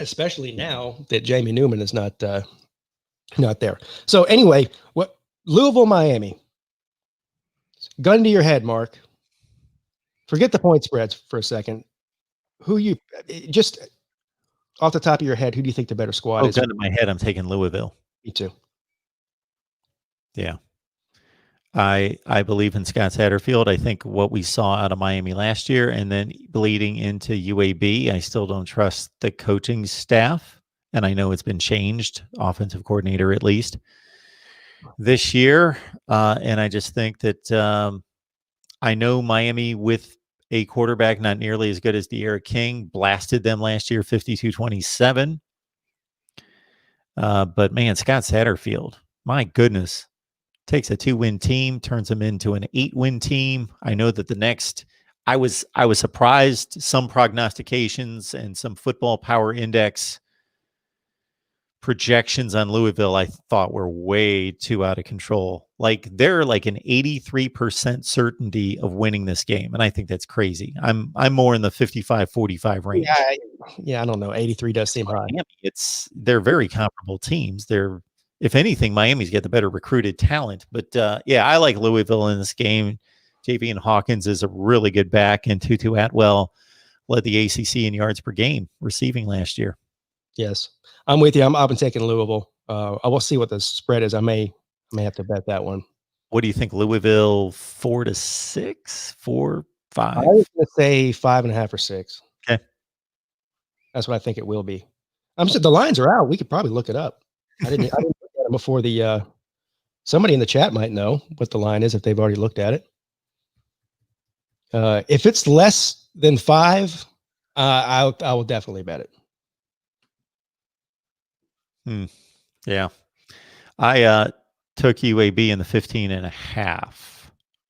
Especially now that Jamie Newman is not there. So anyway, Louisville, Miami. Gun to your head, Mark. Forget the point spreads for a second. Who you just off the top of your head? Who do you think the better squad is? Gun to my head, I'm taking Louisville. Me too. Yeah, I believe in Scott Satterfield. I think what we saw out of Miami last year, and then bleeding into UAB, I still don't trust the coaching staff, and I know it's been changed, offensive coordinator at least. This year, and I just think that I know Miami with a quarterback not nearly as good as De'Ara King blasted them last year 52-27. But man, Scott Satterfield, my goodness, takes a 2-win team, turns them into an 8-win team. I know that the next, I was surprised, some prognostications and some football power index projections on Louisville I thought were way too out of control. Like they're like an 83% certainty of winning this game, and I think that's crazy. I'm more in the 55-45 range. Yeah, I don't know. 83 does seem high. They're very comparable teams. They're, if anything, Miami's got the better recruited talent. But I like Louisville in this game. Javian Hawkins is a really good back, and Tutu Atwell led the ACC in yards per game receiving last year. Yes, I'm with you. I've been taking Louisville. I will see what the spread is. I may have to bet that one. What do you think? Louisville 4-6, 4, I was 5? going to say 5.5 or 6. Okay. That's what I think it will be. I'm just the lines are out. We could probably look it up. I didn't look at them before the. Somebody in the chat might know what the line is if they've already looked at it. If it's less than 5, I will definitely bet it. Yeah. I took UAB in the 15.5.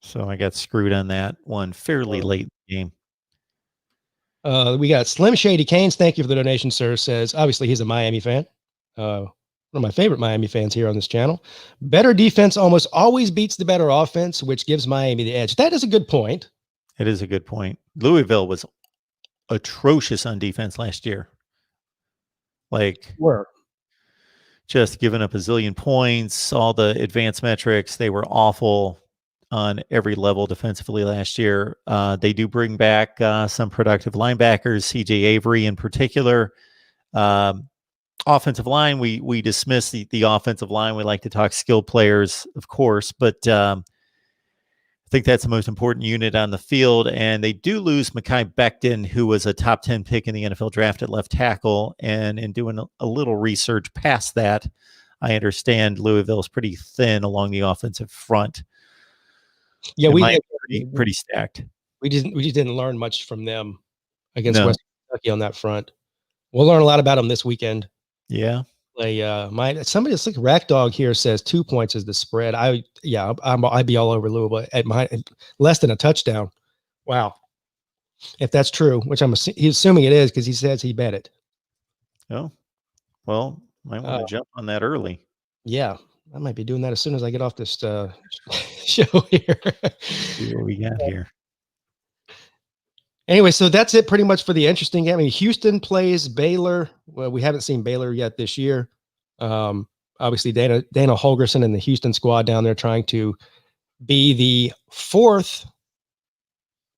So I got screwed on that one fairly late in the game. We got Slim Shady Canes. Thank you for the donation, sir. Says obviously he's a Miami fan. One of my favorite Miami fans here on this channel. Better defense almost always beats the better offense, which gives Miami the edge. That is a good point. It is a good point. Louisville was atrocious on defense last year. Like, just giving up a zillion points, all the advanced metrics. They were awful on every level defensively last year. They do bring back some productive linebackers, CJ Avery in particular. Offensive line, we dismiss the offensive line. We like to talk skill players, of course, but I think that's the most important unit on the field. And they do lose Mekhi Becton, who was a top 10 pick in the NFL draft at left tackle. And in doing a little research past that, I understand Louisville's pretty thin along the offensive front. Yeah, we pretty stacked. We just didn't learn much from them against West Kentucky on that front. We'll learn a lot about them this weekend. Yeah. Somebody that's like Rack Dog here says 2 points is the spread. I'd be all over Louisville at less than a touchdown. Wow. If that's true, which he's assuming it is because he says he bet it. Oh, well, might want to jump on that early. Yeah, I might be doing that as soon as I get off this show here. See what we got here. Anyway, so that's it pretty much for the interesting game. I mean, Houston plays Baylor. Well, we haven't seen Baylor yet this year. Obviously, Dana Holgorsen and the Houston squad down there trying to be the 4th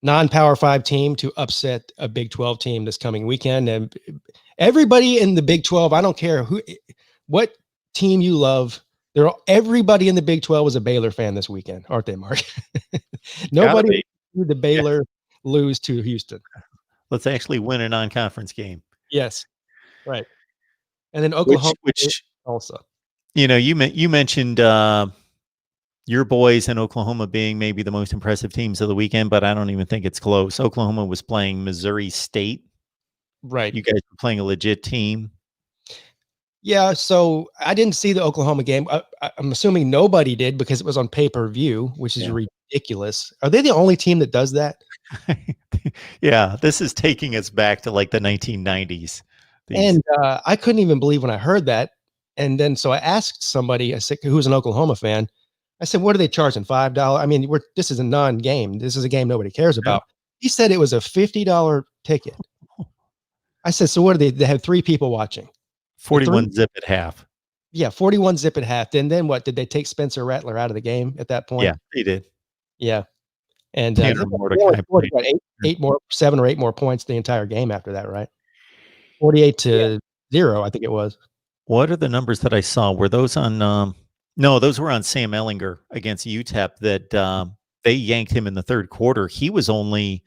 non-Power 5 team to upset a Big 12 team this coming weekend. And everybody in the Big 12, I don't care what team you love, everybody in the Big 12 was a Baylor fan this weekend, aren't they, Mark? Nobody did the Baylor lose to Houston. Let's actually win a non-conference game. Yes, right. And then Oklahoma, which also. You know, you mentioned your boys in Oklahoma being maybe the most impressive teams of the weekend, but I don't even think it's close. Oklahoma was playing Missouri State. Right. You guys were playing a legit team. Yeah, so I didn't see the Oklahoma game. I'm assuming nobody did because it was on pay-per-view, which is ridiculous. Are they the only team that does that? Yeah, this is taking us back to like the 1990s. And I couldn't even believe when I heard that. And then so I asked somebody, who's an Oklahoma fan. I said, "What are they charging? $5?" I mean, this is a non-game. This is a game nobody cares about. He said it was a $50 ticket. I said, "So what are they? They have 3 people watching." 41 zip at half. Yeah, 41 zip at half. Then what? Did they take Spencer Rattler out of the game at that point? Yeah, they did. Yeah. And 7 or 8 more points the entire game after that, right? 48-0, I think it was. What are the numbers that I saw? Were those on no, those were on Sam Ehlinger against UTEP that they yanked him in the third quarter. He was only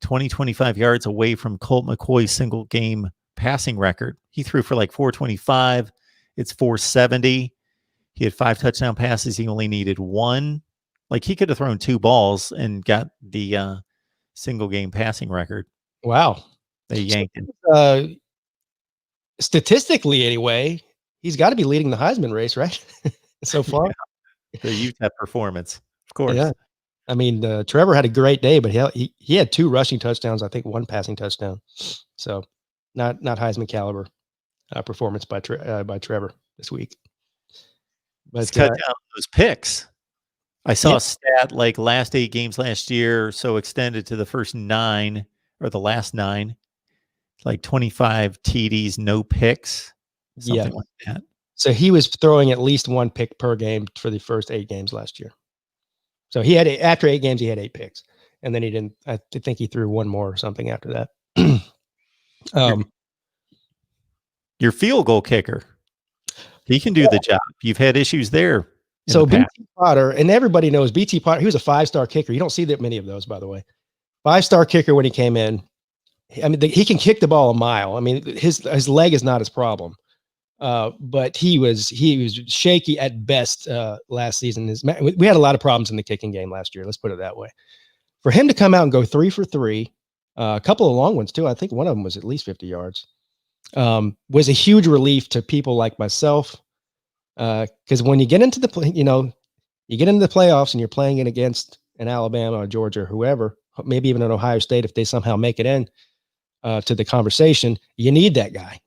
25 yards away from Colt McCoy's single game passing record. He threw for like 425. It's 470. He had 5 touchdown passes. He only needed 1. Like he could have thrown 2 balls and got the single game passing record. Wow. They yanked him. Statistically, anyway, he's got to be leading the Heisman race, right? So far. Yeah. The UTEP performance, of course. Yeah. I mean, Trevor had a great day, but he had 2 rushing touchdowns, I think 1 passing touchdown. So not Heisman caliber performance by Trevor this week. But let's cut down those picks. I saw a stat like last 8 games last year, so extended to the first 9 or the last 9, like 25 TDs, no picks, something like that. So he was throwing at least 1 pick per game for the first 8 games last year. So he had after 8 games, he had 8 picks, and then he didn't. I think he threw 1 more or something after that. your field goal kicker. He can do the job. You've had issues there. So BT Potter, and everybody knows BT Potter, he was a 5-star kicker. You don't see that many of those, by the way. 5-star kicker when he came in. I mean, he can kick the ball a mile. I mean, his leg is not his problem. But he was shaky at best last season. We had a lot of problems in the kicking game last year. Let's put it that way. For him to come out and go 3 for 3, a couple of long ones too. I think one of them was at least 50 yards. Was a huge relief to people like myself. Because when you get into the playoffs and you're playing it against an Alabama or Georgia or whoever, maybe even an Ohio State, if they somehow make it in to the conversation, you need that guy.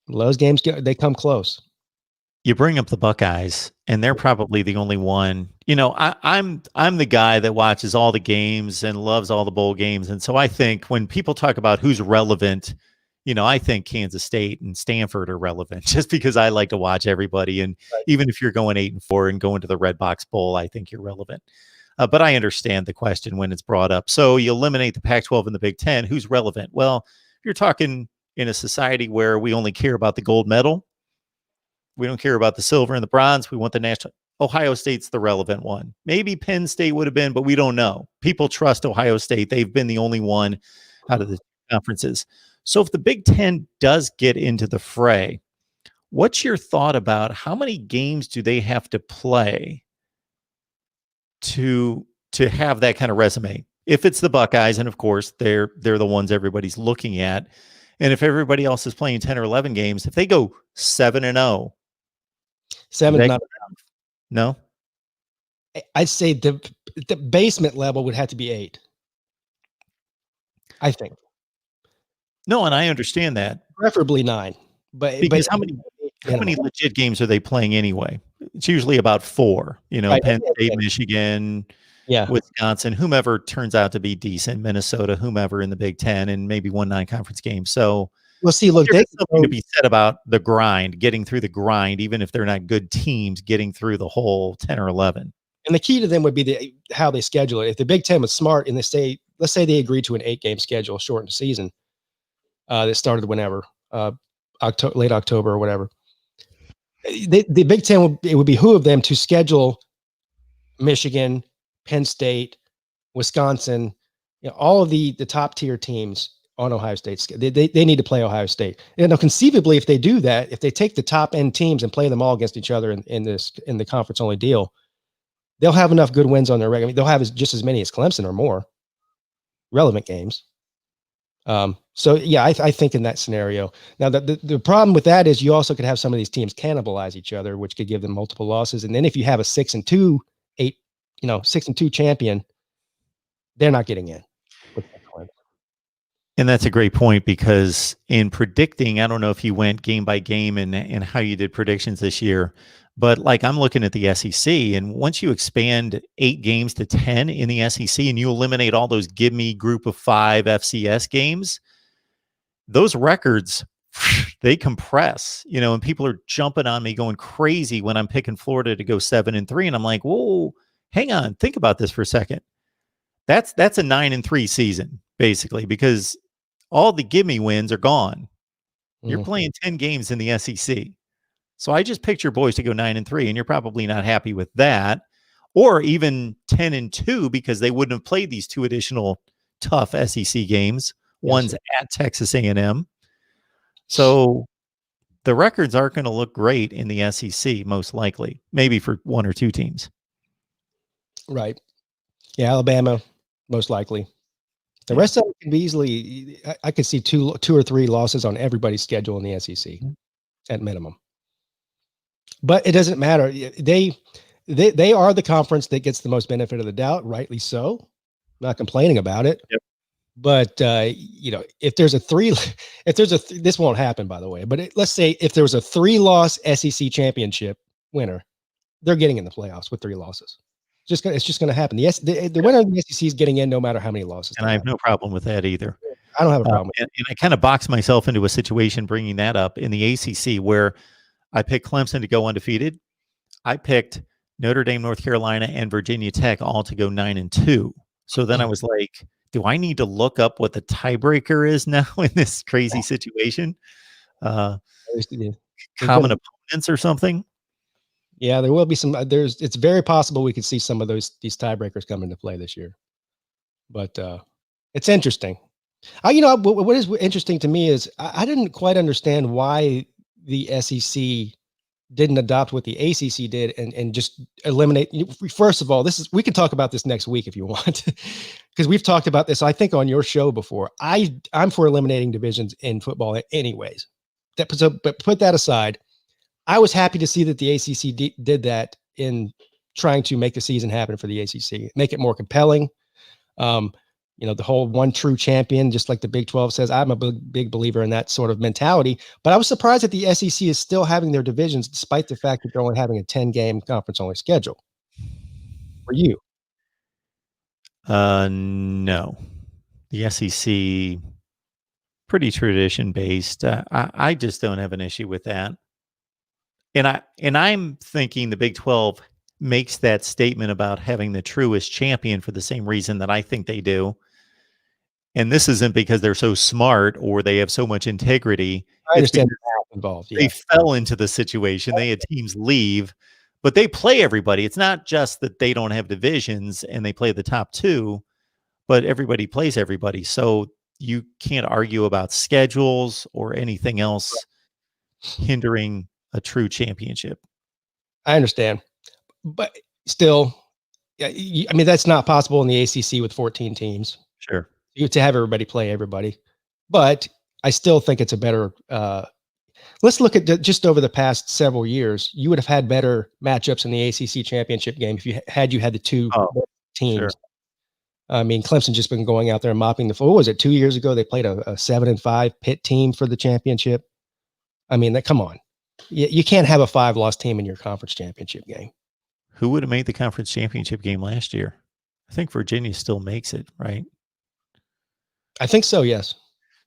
Those games they come close. You bring up the Buckeyes, and they're probably the only one. I'm the guy that watches all the games and loves all the bowl games, and so I think when people talk about who's relevant, I think Kansas State and Stanford are relevant just because I like to watch everybody. And even if you're going 8-4 and going to the Red Box Bowl, I think you're relevant. But I understand the question when it's brought up. So you eliminate the Pac-12 and the Big Ten. Who's relevant? Well, you're talking in a society where we only care about the gold medal. We don't care about the silver and the bronze. We want the national. Ohio State's the relevant one. Maybe Penn State would have been, but we don't know. People trust Ohio State. They've been the only one out of the conferences. So if the Big Ten does get into the fray, what's your thought about how many games do they have to play to have that kind of resume? If it's the Buckeyes, and of course they're the ones everybody's looking at, and if everybody else is playing 10 or 11 games, if they go 7-0, 7 not no. I'd say the basement level would have to be 8. I think. No, and I understand that. Preferably 9. But how many legit games are they playing anyway? It's usually about 4. Right. Penn State, Michigan, Wisconsin, whomever turns out to be decent, Minnesota, whomever in the Big Ten, and maybe 1 non-conference game. So we'll see. Look, there's something to be said about the grind, getting through the grind, even if they're not good teams, getting through the whole 10 or 11. And the key to them would be how they schedule it. If the Big Ten was smart and let's say they agreed to an 8-game schedule, shortened season that started whenever, late October or whatever. The Big Ten it would behoove them to schedule Michigan, Penn State, Wisconsin, all of the top tier teams on Ohio State. They need to play Ohio State. Conceivably, if they do that, if they take the top end teams and play them all against each other in the conference only deal, they'll have enough good wins on their record. I mean, they'll have just as many as Clemson or more relevant games. So yeah, I think in that scenario. Now the problem with that is you also could have some of these teams cannibalize each other, which could give them multiple losses. And then if you have a 6-2 champion, they're not getting in. And that's a great point, because in predicting, I don't know if you went game by game and how you did predictions this year, but like I'm looking at the SEC, and once you expand 8 games to 10 in the SEC and you eliminate all those give me group of 5 FCS games, those records, they compress, and people are jumping on me going crazy when I'm picking Florida to go 7-3. And I'm like, whoa, hang on, think about this for a second. That's a 9-3 season, basically, because all the gimme wins are gone. You're playing 10 games in the SEC. So I just picked your boys to go 9-3, and you're probably not happy with that, or even 10-2, because they wouldn't have played these 2 additional tough SEC games. One's at Texas A&M. So the records aren't going to look great in the SEC, most likely, maybe for 1 or 2 teams. Right. Yeah, Alabama, most likely. The rest of them can be easily, I could see 2 or 3 losses on everybody's schedule in the SEC at minimum. But it doesn't matter. They are the conference that gets the most benefit of the doubt, rightly so. I'm not complaining about it. Yep. But if there's this won't happen, by the way. But let's say if there was a 3-loss SEC championship winner, they're getting in the playoffs with 3 losses. It's just going to happen. The winner of the SEC is getting in no matter how many losses. And I have no problem with that either. I don't have a problem. And I kind of boxed myself into a situation bringing that up in the ACC, where I picked Clemson to go undefeated. I picked Notre Dame, North Carolina, and Virginia Tech all to go 9-2. So then I was like, do I need to look up what the tiebreaker is now in this crazy situation? There's common been- opponents or something. yeah, there will be some. It's very possible we could see some of these tiebreakers come into play this year. But it's interesting. What is interesting to me is I didn't quite understand why the SEC didn't adopt what the ACC did and just eliminate. First of all, we can talk about this next week if you want, because we've talked about this, I think, on your show before. I'm for eliminating divisions in football anyways. But put that aside. I was happy to see that the ACC did that in trying to make the season happen for the ACC, make it more compelling. The whole one true champion, just like the Big 12 says. I'm a big believer in that sort of mentality. But I was surprised that the SEC is still having their divisions, despite the fact that they're only having a 10-game conference-only schedule. For you? No. The SEC, pretty tradition-based. I just don't have an issue with that. And I'm thinking the Big 12 makes that statement about having the truest champion for the same reason that I think they do. And this isn't because they're so smart or they have so much integrity. I understand the math involved. Yeah. They fell into the situation. They had teams leave, but they play everybody. It's not just that they don't have divisions and they play the top two, but everybody plays everybody. So you can't argue about schedules or anything else hindering a true championship. I understand. But still, I mean, that's not possible in the ACC with 14 teams. Sure. You have to have everybody play everybody. But I still think it's a better let's look at just over the past several years. You would have had better matchups in the ACC championship game if you had the two teams. Sure. I mean, Clemson just been going out there and mopping the floor. What was it, 2 years ago? They played a 7-5 Pitt team for the championship. I mean, come on. You can't have a 5-loss team in your conference championship game. Who would have made the conference championship game last year? I think Virginia still makes it, right? I think so, yes.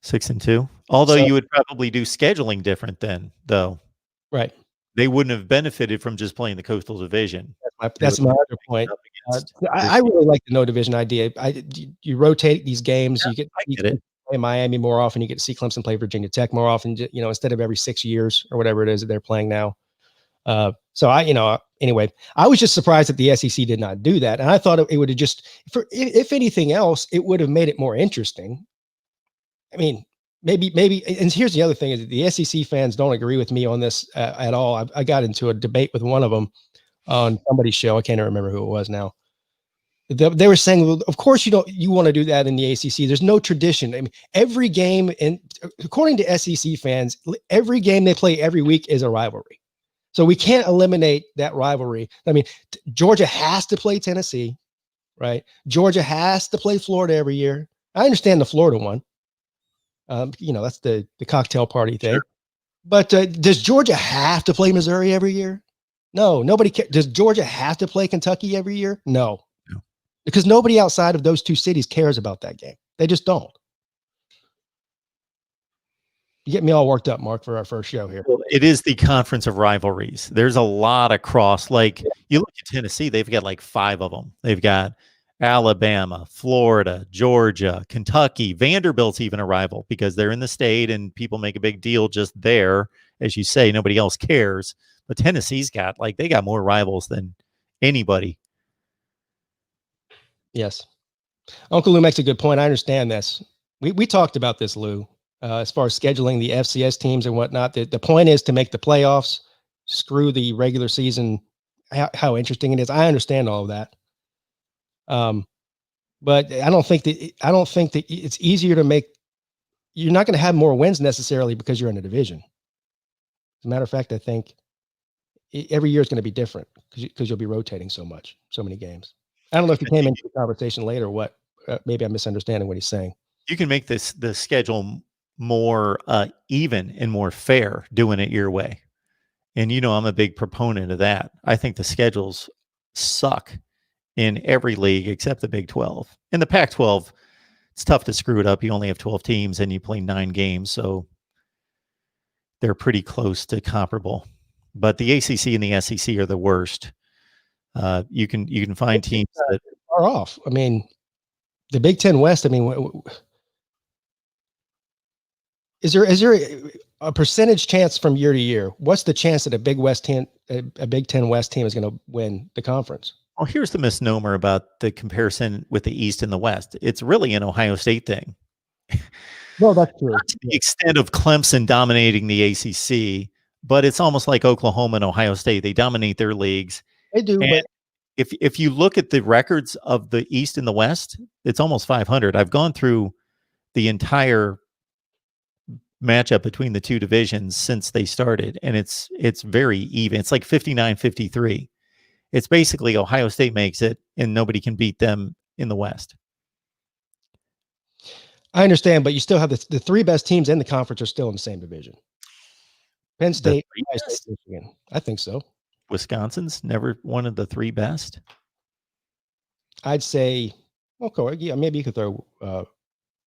6-2. Although you would probably do scheduling different then, though. Right. They wouldn't have benefited from just playing the Coastal Division. That's my other point. I really like the no division idea. You rotate these games. Yeah, you get it. Play Miami more often. You get to see Clemson play Virginia Tech more often. Instead of every 6 years or whatever it is that they're playing now. Anyway, I was just surprised that the SEC did not do that, and I thought it would have just, if anything else, it would have made it more interesting. I mean, maybe, and here's the other thing: is that the SEC fans don't agree with me on this at all. I got into a debate with one of them on somebody's show. I can't even remember who it was now. They were saying, well, of course you want to do that in the ACC. There's no tradition. I mean, every game, and according to SEC fans, every game they play every week is a rivalry. So we can't eliminate that rivalry. I mean, Georgia has to play Tennessee, right? Georgia has to play Florida every year. I understand the Florida one. That's the cocktail party thing. Sure. But does Georgia have to play Missouri every year? No, nobody cares. Does Georgia have to play Kentucky every year? No. Because nobody outside of those two cities cares about that game. They just don't. You get me all worked up, Mark, for our first show here. Well, it is the conference of rivalries. There's a lot of you look at Tennessee, they've got like 5 of them. They've got Alabama, Florida, Georgia, Kentucky. Vanderbilt's even a rival because they're in the state and people make a big deal just there. As you say, nobody else cares. But Tennessee's got they got more rivals than anybody. Yes. Uncle Lou makes a good point. I understand this. We talked about this, Lou, as far as scheduling the FCS teams and whatnot. The point is to make the playoffs, screw the regular season, how interesting it is. I understand all of that. But I don't think that it's easier to make. You're not going to have more wins necessarily because you're in a division. As a matter of fact, I think every year is going to be different because you'll be rotating so many games. I don't know if you came into the conversation later or what. Maybe I'm misunderstanding what he's saying. You can make the schedule more even and more fair doing it your way. And I'm a big proponent of that. I think the schedules suck in every league except the Big 12. In the Pac-12, it's tough to screw it up. You only have 12 teams and you play 9 games, so they're pretty close to comparable. But the ACC and the SEC are the worst. You can find teams that are off. I mean, the Big Ten West. I mean, is there? a percentage chance from year to year, what's the chance that a Big Ten West team is going to win the conference? Well, here's the misnomer about the comparison with the East and the West. It's really an Ohio State thing. Well, that's true. Not to the extent of Clemson dominating the ACC, but it's almost like Oklahoma and Ohio State. They dominate their leagues. They do, And but if you look at the records of the East and the West, it's almost 500. I've gone through the entire matchup between the two divisions since they started, and it's very even. It's like 59-53. It's basically Ohio State makes it, and nobody can beat them in the West. I understand, but you still have the three best teams in the conference are still in the same division. Penn State, Ohio State, Michigan. I think so. Wisconsin's never one of the three best. I'd say, okay, yeah, maybe you could throw. But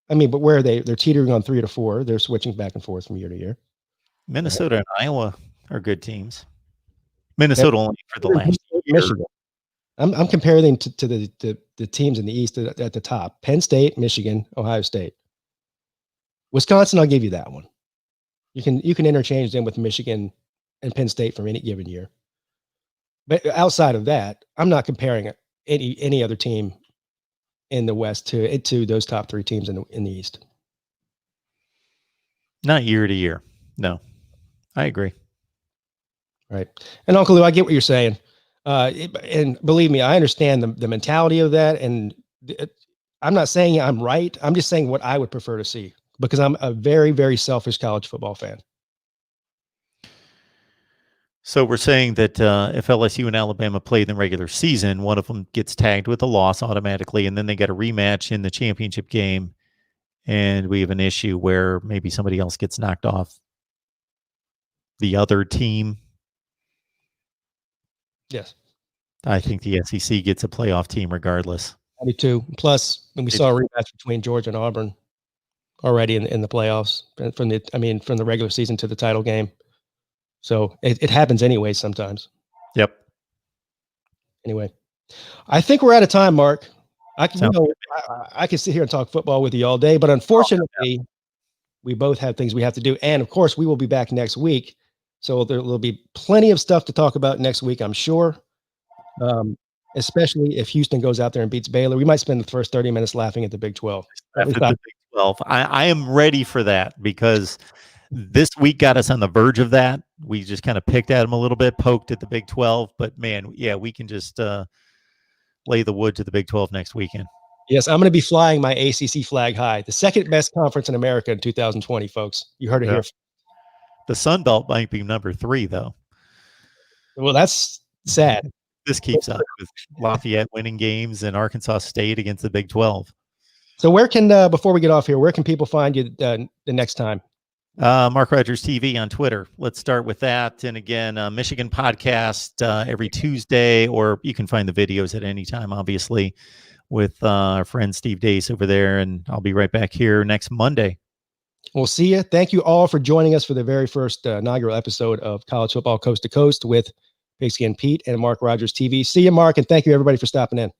where are they? They're teetering on 3 to 4. They're switching back and forth from year to year. Minnesota and Iowa are good teams. Minnesota only for the last year. Michigan. I'm comparing them to the teams in the East at the top: Penn State, Michigan, Ohio State, Wisconsin. I'll give you that one. You can interchange them with Michigan and Penn State from any given year. But outside of that, I'm not comparing any other team in the West to those top three teams in the East. Not year to year. No, I agree. Right. And Uncle Lou, I get what you're saying. And believe me, I understand the mentality of that. And I'm not saying I'm right. I'm just saying what I would prefer to see, because I'm a very, very selfish college football fan. So we're saying that if LSU and Alabama play in the regular season, one of them gets tagged with a loss automatically, and then they get a rematch in the championship game, and we have an issue where maybe somebody else gets knocked off the other team. Yes. I think the SEC gets a playoff team regardless. I do too. Plus, when we saw a rematch between Georgia and Auburn already in the playoffs, from the regular season to the title game. So it happens anyway sometimes. Yep. Anyway, I think we're out of time, Mark. I could sit here and talk football with you all day, but unfortunately, we both have things we have to do. And of course, we will be back next week. So there will be plenty of stuff to talk about next week, I'm sure. Especially if Houston goes out there and beats Baylor. We might spend the first 30 minutes laughing at the Big 12. After the Big 12. I am ready for that, because this week got us on the verge of that. We just kind of picked at them a little bit, poked at the Big 12. But, man, yeah, we can just lay the wood to the Big 12 next weekend. Yes, I'm going to be flying my ACC flag high. The second best conference in America in 2020, folks. You heard it here. The Sun Belt might be number 3, though. Well, that's sad. This keeps up with Lafayette winning games and Arkansas State against the Big 12. So where can, before we get off here, where can people find you the next time? Mark Rogers TV on Twitter. Let's start with that. And again, Michigan podcast every Tuesday, or you can find the videos at any time, obviously, with our friend Steve Dace over there. And I'll be right back here next Monday. We'll see you. Thank you all for joining us for the very first inaugural episode of College Football Coast to Coast with Pigskin Pete and Mark Rogers TV. See you, Mark, and thank you, everybody, for stopping in.